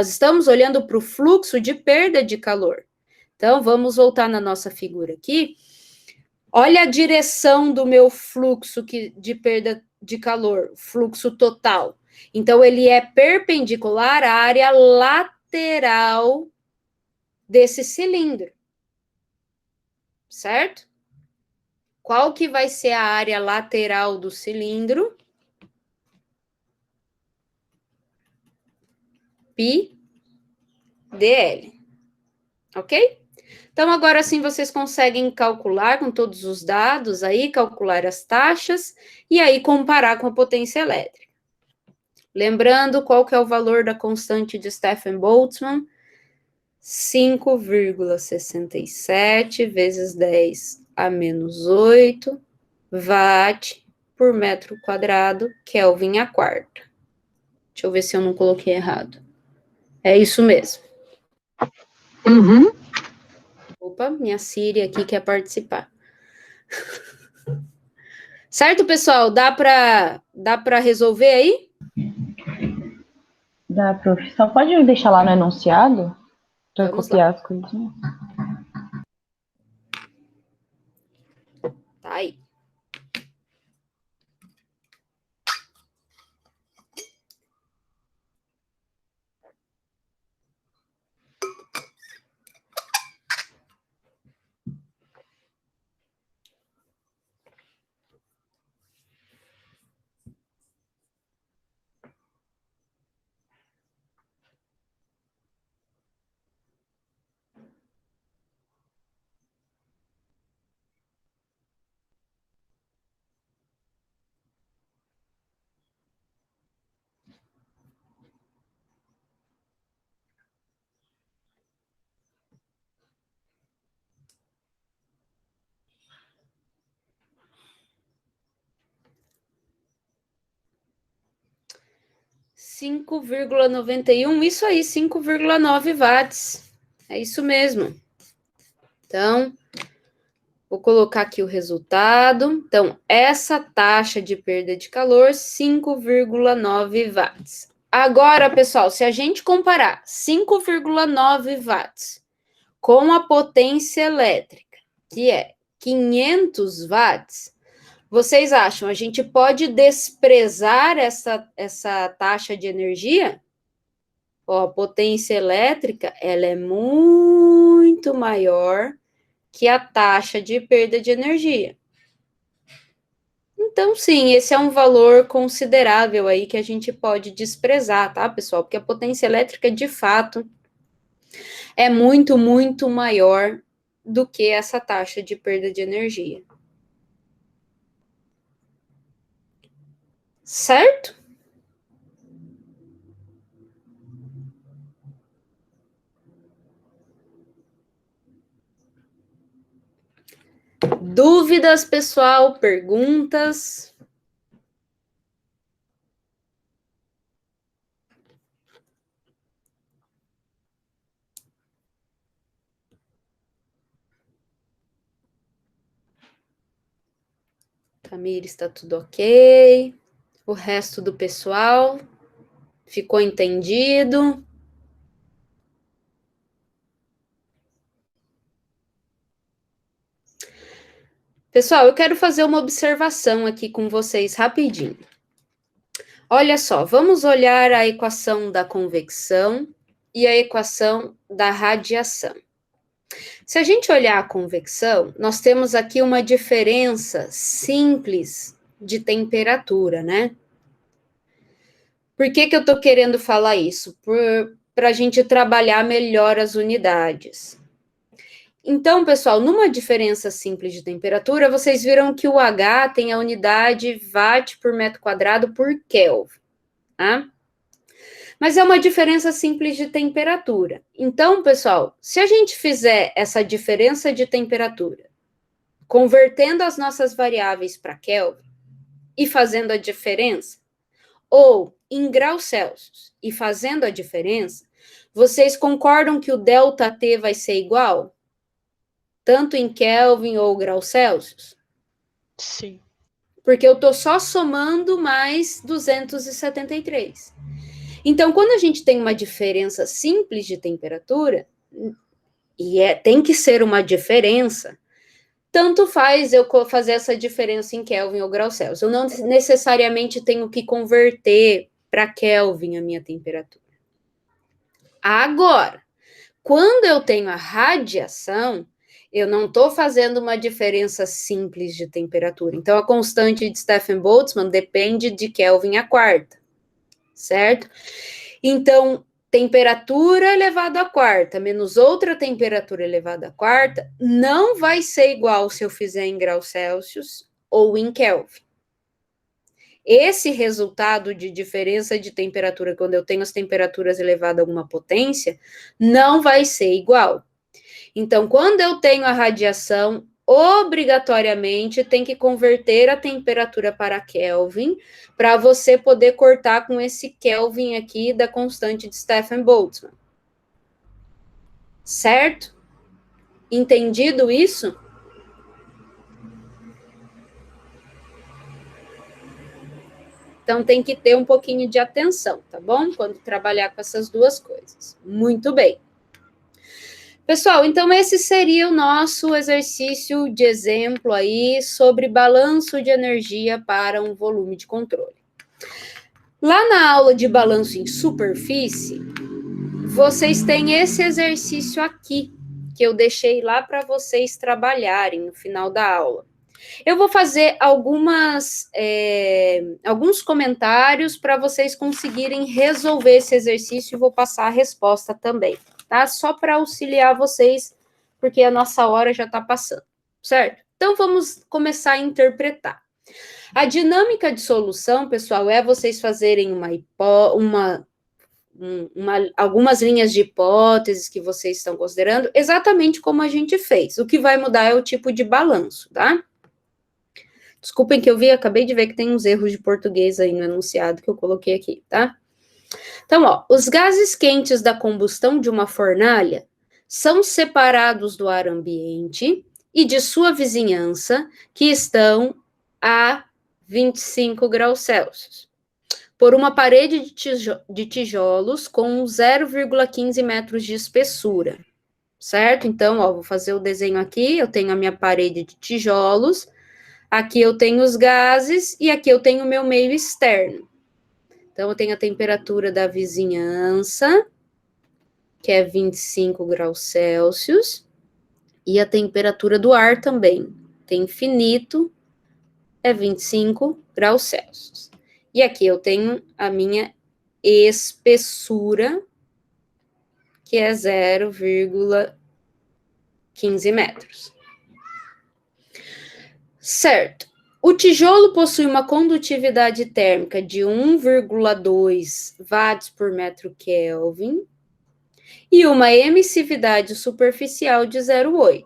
estamos olhando para o fluxo de perda de calor. Então, vamos voltar na nossa figura aqui. Olha a direção do meu fluxo de perda de calor, fluxo total. Então, ele é perpendicular à área lateral desse cilindro. Certo? Qual que vai ser a área lateral do cilindro? Pi dl. Ok? Então, agora sim vocês conseguem calcular com todos os dados aí, calcular as taxas e aí comparar com a potência elétrica. Lembrando qual que é o valor da constante de Stefan-Boltzmann? 5,67 vezes 10 a menos 8 watt por metro quadrado, Kelvin a quarta. Deixa eu ver se eu não coloquei errado. É isso mesmo. Uhum. Opa, minha Siri aqui quer participar. Certo, pessoal? Dá para resolver aí? Dá, prof. Só pode deixar lá no enunciado? Para Vamos copiar as coisinhas. Tá aí. Isso aí, 5,9 watts. É isso mesmo. Então, vou colocar aqui o resultado. Então, essa taxa de perda de calor, 5,9 watts. Agora, pessoal, se a gente comparar 5,9 watts com a potência elétrica, que é 500 watts, vocês acham, a gente pode desprezar essa taxa de energia? Ó, a potência elétrica, ela é muito maior que a taxa de perda de energia. Então, sim, esse é um valor considerável aí que a gente pode desprezar, tá, pessoal? Porque a potência elétrica, de fato, é muito, muito maior do que essa taxa de perda de energia. Certo? Dúvidas, pessoal? Perguntas? Tamir, está tudo ok? O resto do pessoal ficou entendido? Pessoal, eu quero fazer uma observação aqui com vocês rapidinho. Olha só, vamos olhar a equação da convecção e a equação da radiação. Se a gente olhar a convecção, nós temos aqui uma diferença simples de temperatura, né? Por que eu estou querendo falar isso? Para a gente trabalhar melhor as unidades. Então, pessoal, numa diferença simples de temperatura, vocês viram que o H tem a unidade watt por metro quadrado por Kelvin, tá? Mas é uma diferença simples de temperatura. Então, pessoal, se a gente fizer essa diferença de temperatura, convertendo as nossas variáveis para Kelvin e fazendo a diferença, ou em graus Celsius e fazendo a diferença, vocês concordam que o ΔT vai ser igual? Tanto em Kelvin ou graus Celsius? Sim. Porque eu estou só somando mais 273. Então, quando a gente tem uma diferença simples de temperatura, e tem que ser uma diferença, tanto faz eu fazer essa diferença em Kelvin ou graus Celsius. Eu não necessariamente tenho que converter para Kelvin a minha temperatura. Agora, quando eu tenho a radiação, eu não estou fazendo uma diferença simples de temperatura. Então, a constante de Stefan-Boltzmann depende de Kelvin a quarta, certo? Então, temperatura elevada à quarta menos outra temperatura elevada à quarta não vai ser igual se eu fizer em graus Celsius ou em Kelvin. Esse resultado de diferença de temperatura, quando eu tenho as temperaturas elevadas a alguma potência, não vai ser igual. Então, quando eu tenho a radiação, obrigatoriamente tem que converter a temperatura para Kelvin, para você poder cortar com esse Kelvin aqui da constante de Stefan-Boltzmann. Certo? Entendido isso? Então, tem que ter um pouquinho de atenção, tá bom? Quando trabalhar com essas duas coisas. Muito bem. Pessoal, então esse seria o nosso exercício de exemplo aí sobre balanço de energia para um volume de controle. Lá na aula de balanço em superfície, vocês têm esse exercício aqui, que eu deixei lá para vocês trabalharem no final da aula. Eu vou fazer alguns comentários para vocês conseguirem resolver esse exercício e vou passar a resposta também, tá? Só para auxiliar vocês, porque a nossa hora já está passando, certo? Então, vamos começar a interpretar. A dinâmica de solução, pessoal, é vocês fazerem algumas linhas de hipóteses que vocês estão considerando, exatamente como a gente fez. O que vai mudar é o tipo de balanço, tá? Desculpem que acabei de ver que tem uns erros de português aí no enunciado que eu coloquei aqui, tá? Então, ó, os gases quentes da combustão de uma fornalha são separados do ar ambiente e de sua vizinhança, que estão a 25 graus Celsius, por uma parede de tijolos com 0,15 metros de espessura, certo? Então, ó, vou fazer o desenho aqui, eu tenho a minha parede de tijolos, aqui eu tenho os gases e aqui eu tenho o meu meio externo. Então, eu tenho a temperatura da vizinhança, que é 25 graus Celsius, e a temperatura do ar também, tem infinito, é 25 graus Celsius. E aqui eu tenho a minha espessura, que é 0,15 metros. Certo. O tijolo possui uma condutividade térmica de 1,2 watts por metro Kelvin e uma emissividade superficial de 0,8.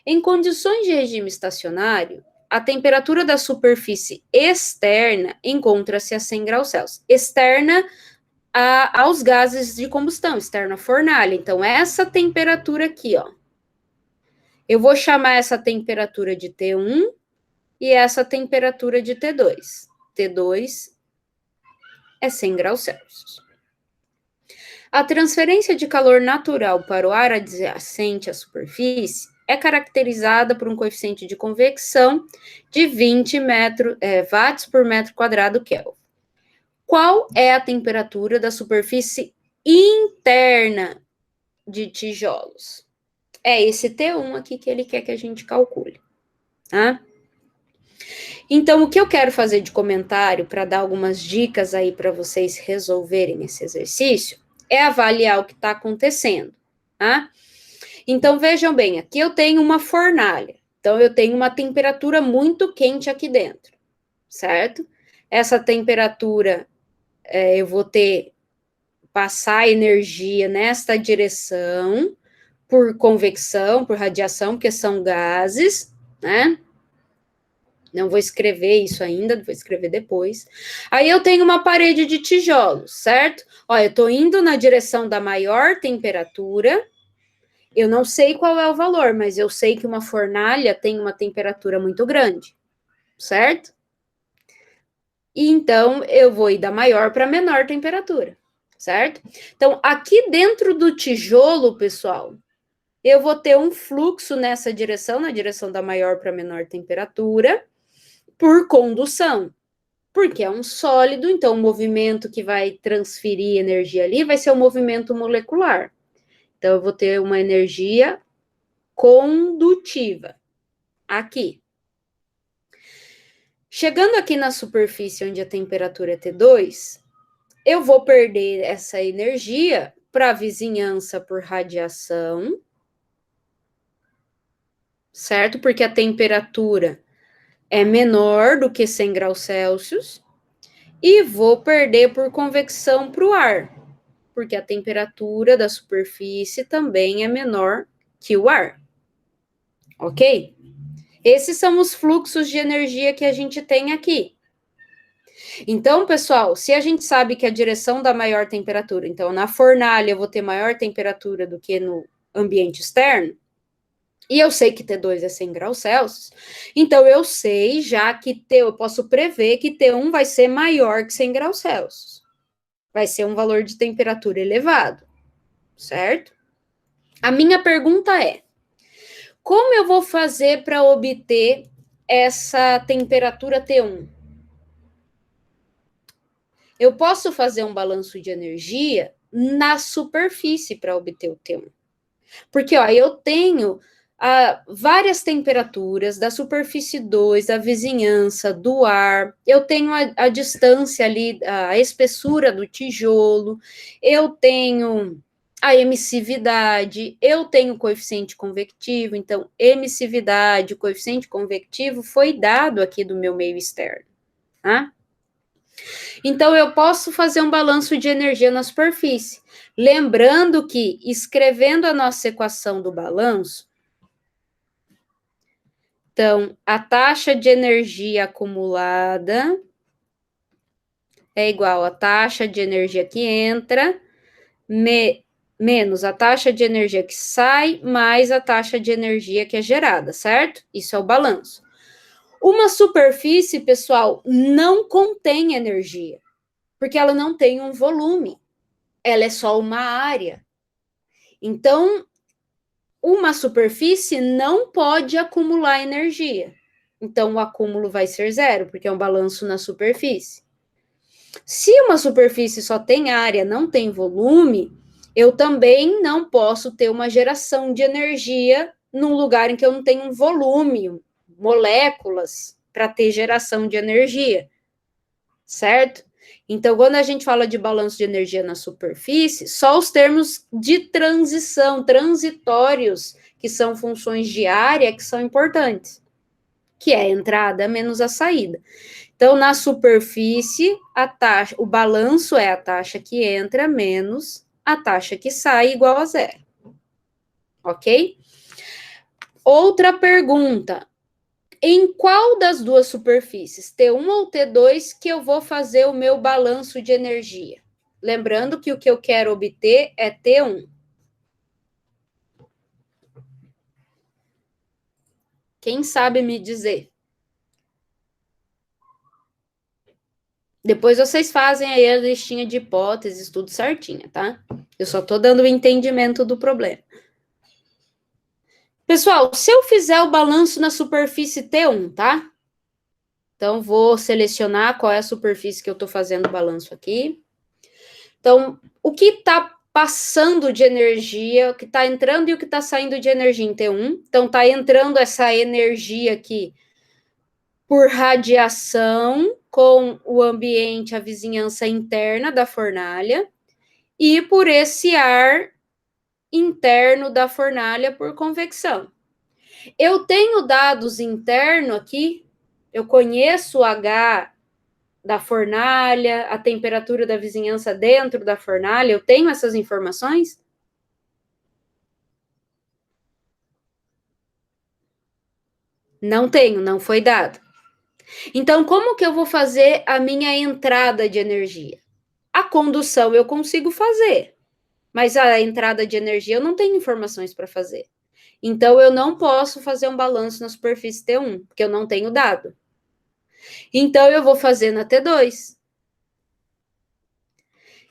Em condições de regime estacionário, a temperatura da superfície externa encontra-se a 100 graus Celsius. Externa aos gases de combustão, externa à fornalha. Então, essa temperatura aqui, ó. Eu vou chamar essa temperatura de T1 e essa temperatura de T2. T2 é 100 graus Celsius. A transferência de calor natural para o ar adjacente à superfície é caracterizada por um coeficiente de convecção de 20 watts por metro quadrado Kelvin. Qual é a temperatura da superfície interna de tijolos? É esse T1 aqui que ele quer que a gente calcule, tá? Então, o que eu quero fazer de comentário para dar algumas dicas aí para vocês resolverem esse exercício é avaliar o que está acontecendo, tá? Então, vejam bem, aqui eu tenho uma fornalha, então eu tenho uma temperatura muito quente aqui dentro, certo? Essa temperatura, eu vou passar energia nesta direção, por convecção, por radiação, porque são gases, né? Não vou escrever isso ainda, vou escrever depois. Aí eu tenho uma parede de tijolos, certo? Ó, eu tô indo na direção da maior temperatura. Eu não sei qual é o valor, mas eu sei que uma fornalha tem uma temperatura muito grande, certo? E então, eu vou ir da maior para menor temperatura, certo? Então, aqui dentro do tijolo, pessoal, eu vou ter um fluxo nessa direção, na direção da maior para menor temperatura, por condução. Porque é um sólido, então o movimento que vai transferir energia ali vai ser o movimento molecular. Então, eu vou ter uma energia condutiva aqui. Chegando aqui na superfície onde a temperatura é T2, eu vou perder essa energia para a vizinhança por radiação, certo? Porque a temperatura é menor do que 100 graus Celsius. E vou perder por convecção para o ar, porque a temperatura da superfície também é menor que o ar. Ok? Esses são os fluxos de energia que a gente tem aqui. Então, pessoal, se a gente sabe que a direção da maior temperatura, então na fornalha eu vou ter maior temperatura do que no ambiente externo, e eu sei que T2 é 100 graus Celsius, então eu sei já que eu posso prever que T1 vai ser maior que 100 graus Celsius. Vai ser um valor de temperatura elevado, certo? A minha pergunta é, como eu vou fazer para obter essa temperatura T1? Eu posso fazer um balanço de energia na superfície para obter o T1. Porque, ó, eu tenho várias temperaturas da superfície 2, da vizinhança, do ar, eu tenho a distância ali, a espessura do tijolo, eu tenho a emissividade, eu tenho o coeficiente convectivo, então, emissividade, coeficiente convectivo foi dado aqui do meu meio externo, tá? Então, eu posso fazer um balanço de energia na superfície. Lembrando que, escrevendo a nossa equação do balanço, então, a taxa de energia acumulada é igual à taxa de energia que entra, menos a taxa de energia que sai, mais a taxa de energia que é gerada, certo? Isso é o balanço. Uma superfície, pessoal, não contém energia, porque ela não tem um volume, ela é só uma área. Então, uma superfície não pode acumular energia. Então, o acúmulo vai ser zero, porque é um balanço na superfície. Se uma superfície só tem área, não tem volume, eu também não posso ter uma geração de energia num lugar em que eu não tenho um volume, moléculas, para ter geração de energia, certo? Então, quando a gente fala de balanço de energia na superfície, só os termos de transição, transitórios, que são funções de área, que são importantes, que é a entrada menos a saída. Então, na superfície, o balanço é a taxa que entra menos a taxa que sai, igual a zero. Ok? Outra pergunta. Em qual das duas superfícies, T1 ou T2, que eu vou fazer o meu balanço de energia? Lembrando que o que eu quero obter é T1. Quem sabe me dizer? Depois vocês fazem aí a listinha de hipóteses, tudo certinha, tá? Eu só tô dando o entendimento do problema. Pessoal, se eu fizer o balanço na superfície T1, tá? Então, vou selecionar qual é a superfície que eu tô fazendo o balanço aqui. Então, o que está passando de energia, o que está entrando e o que está saindo de energia em T1. Então, está entrando essa energia aqui por radiação com o ambiente, a vizinhança interna da fornalha, e por esse ar interno da fornalha por convecção. Eu tenho dados internos aqui, eu conheço o H da fornalha, a temperatura da vizinhança dentro da fornalha, eu tenho essas informações? Não tenho, não foi dado. Então, como que eu vou fazer a minha entrada de energia? A condução eu consigo fazer, mas a entrada de energia eu não tenho informações para fazer. Então, eu não posso fazer um balanço na superfície T1, porque eu não tenho dado. Então, eu vou fazer na T2.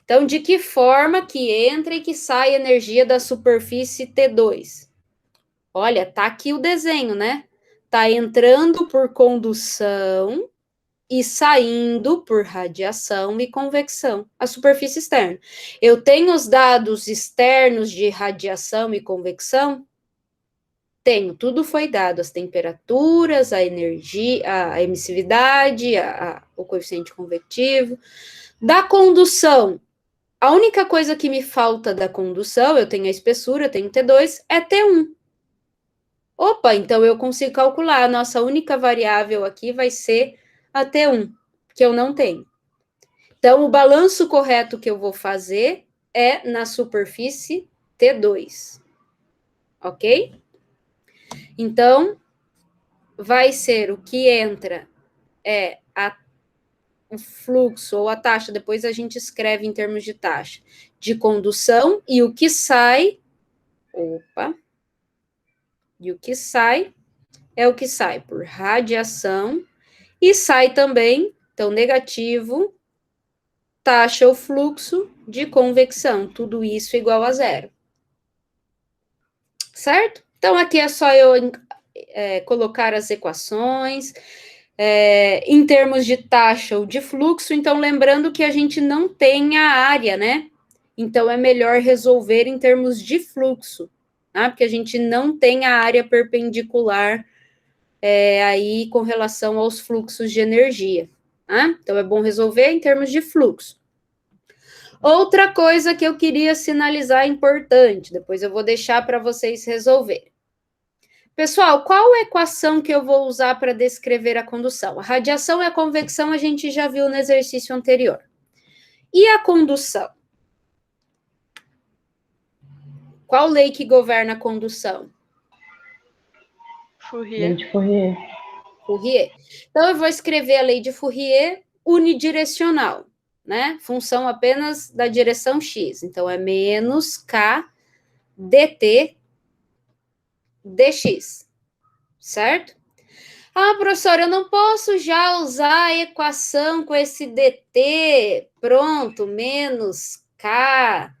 Então, de que forma que entra e que sai energia da superfície T2? Olha, tá aqui o desenho, né? Tá entrando por condução e saindo por radiação e convecção, a superfície externa. Eu tenho os dados externos de radiação e convecção? Tenho, tudo foi dado, as temperaturas, a energia, a emissividade, o coeficiente convectivo. Da condução, a única coisa que me falta da condução, eu tenho a espessura, eu tenho T2, é T1. Opa, então eu consigo calcular, a nossa única variável aqui vai ser a T1, que eu não tenho. Então, o balanço correto que eu vou fazer é na superfície T2. Ok? Então, vai ser o que entra o fluxo ou a taxa, depois a gente escreve em termos de taxa, de condução, e o que sai, e o que sai é o que sai por radiação, e sai também, então, negativo, taxa ou fluxo de convecção, tudo isso igual a zero. Certo? Então, aqui é só eu colocar as equações, em termos de taxa ou de fluxo, então lembrando que a gente não tem a área, né? Então é melhor resolver em termos de fluxo, tá? Porque a gente não tem a área perpendicular aí com relação aos fluxos de energia, tá? Então é bom resolver em termos de fluxo. Outra coisa que eu queria sinalizar importante, depois eu vou deixar para vocês resolverem. Pessoal, qual a equação que eu vou usar para descrever a condução? A radiação e a convecção a gente já viu no exercício anterior. E a condução? Qual lei que governa a condução? Fourier. Lei de Fourier. Fourier. Então, eu vou escrever a lei de Fourier unidirecional, né? Função apenas da direção x. Então, é menos k dt dx. Certo? Ah, professora, eu não posso já usar a equação com esse dt, pronto, menos k,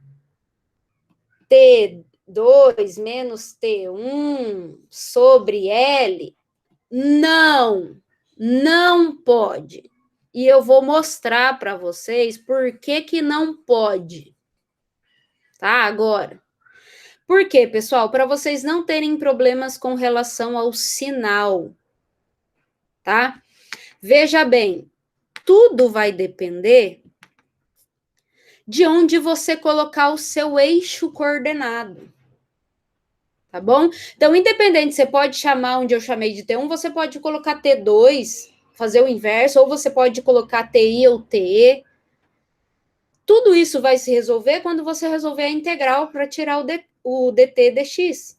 T2 menos T1 sobre L? Não, não pode. E eu vou mostrar para vocês por que que não pode. Tá? Agora. Por quê, pessoal? Para vocês não terem problemas com relação ao sinal. Tá? Veja bem, tudo vai depender de onde você colocar o seu eixo coordenado. Tá bom? Então, independente, você pode chamar onde eu chamei de T1, você pode colocar T2, fazer o inverso, ou você pode colocar TI ou TE. Tudo isso vai se resolver quando você resolver a integral para tirar o dt dx.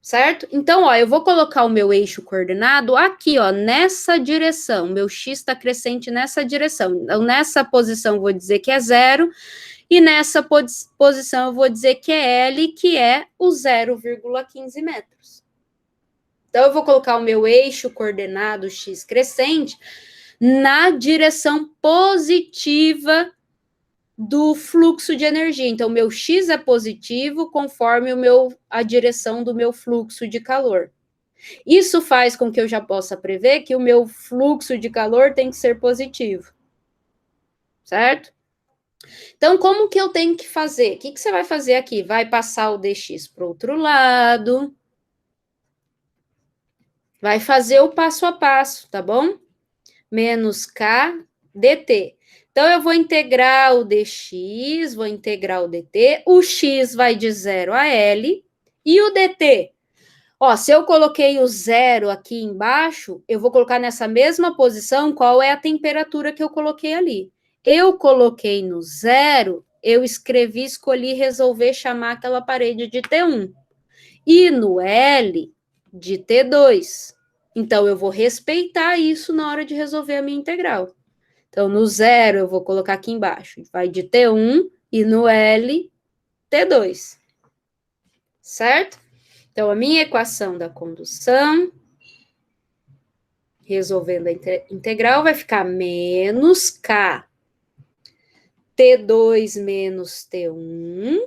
Certo? Então, ó, eu vou colocar o meu eixo coordenado aqui, ó, nessa direção. Meu x está crescente nessa direção. Então, nessa posição, eu vou dizer que é 0. E nessa posição, eu vou dizer que é L, que é o 0,15 metros. Então, eu vou colocar o meu eixo coordenado x crescente na direção positiva do fluxo de energia. Então, meu x é positivo conforme a direção do meu fluxo de calor. Isso faz com que eu já possa prever que o meu fluxo de calor tem que ser positivo. Certo? Então, como que eu tenho que fazer? O que você vai fazer aqui? Vai passar o dx para o outro lado. Vai fazer o passo a passo, tá bom? Menos k dt. Então, eu vou integrar o dx, vou integrar o dt. O x vai de 0 a L. E o dt? Ó, se eu coloquei o 0 aqui embaixo, eu vou colocar nessa mesma posição qual é a temperatura que eu coloquei ali. Eu coloquei no 0, eu escolhi resolver chamar aquela parede de T1. E no L, de T2. Então, eu vou respeitar isso na hora de resolver a minha integral. Então, no 0, eu vou colocar aqui embaixo. Vai de T1 e no L, T2. Certo? Então, a minha equação da condução Resolvendo a integral, vai ficar menos K. T2 menos T1.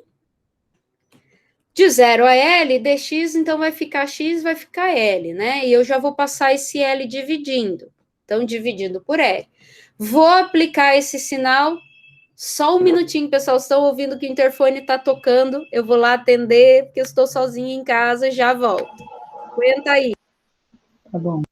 De 0 a L, dx, então vai ficar x, vai ficar L, né? E eu já vou passar esse L dividindo. Então, dividindo por L. Vou aplicar esse sinal. Só um minutinho, pessoal. Estão ouvindo que o interfone está tocando. Eu vou lá atender, porque eu estou sozinha em casa. Já volto. Aguenta aí. Tá bom.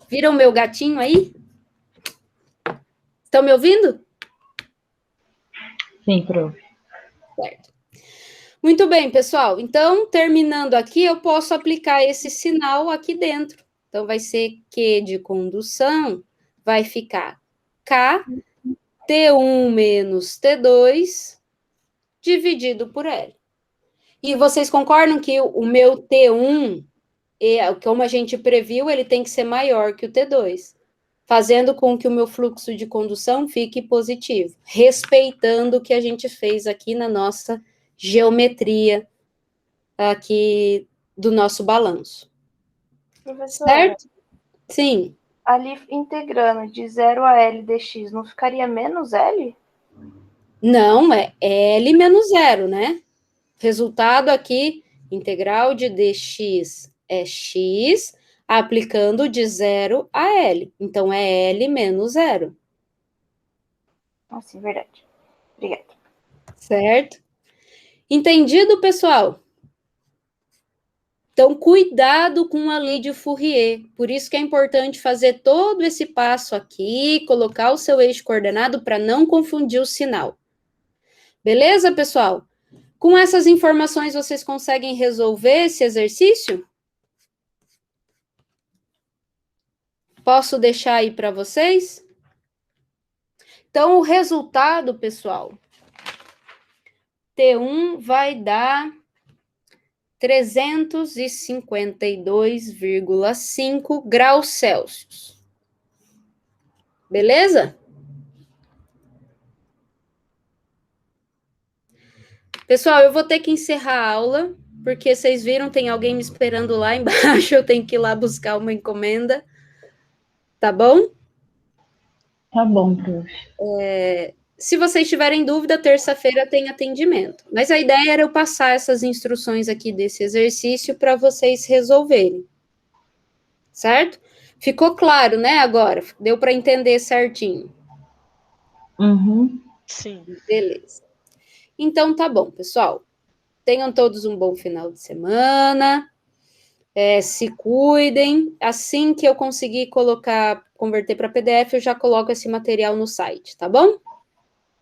Viram meu gatinho aí? Estão me ouvindo? Sim, prof. Certo. Muito bem, pessoal. Então, terminando aqui, eu posso aplicar esse sinal aqui dentro. Então, vai ser Q de condução, vai ficar K, T1 menos T2, dividido por L. E vocês concordam que o meu T1, como a gente previu, ele tem que ser maior que o T2, fazendo com que o meu fluxo de condução fique positivo, respeitando o que a gente fez aqui na nossa geometria aqui do nosso balanço. Professora, certo? Sim. Ali integrando de 0 a L dx, não ficaria menos L? Não, é L menos 0, né? Resultado aqui, integral de dx é x, aplicando de 0 a L. Então, é L menos 0. Ah, sim, verdade. Obrigada. Certo? Entendido, pessoal? Então, cuidado com a lei de Fourier. Por isso que é importante fazer todo esse passo aqui, colocar o seu eixo coordenado para não confundir o sinal. Beleza, pessoal? Com essas informações, vocês conseguem resolver esse exercício? Posso deixar aí para vocês? Então, o resultado, pessoal, T1 vai dar 352,5 graus Celsius. Beleza? Pessoal, eu vou ter que encerrar a aula, porque vocês viram, tem alguém me esperando lá embaixo, eu tenho que ir lá buscar uma encomenda. Tá bom? Tá bom, prof. Se vocês tiverem dúvida, terça-feira tem atendimento. Mas a ideia era eu passar essas instruções aqui desse exercício para vocês resolverem. Certo? Ficou claro, né, agora? Deu para entender certinho? Uhum. Sim. Beleza. Então, tá bom, pessoal. Tenham todos um bom final de semana. Se cuidem. Assim que eu conseguir converter para PDF, eu já coloco esse material no site, tá bom?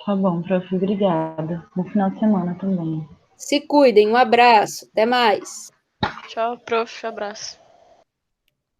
Tá bom, prof. Obrigada. Bom final de semana também. Se cuidem. Um abraço. Até mais. Tchau, prof. Abraço.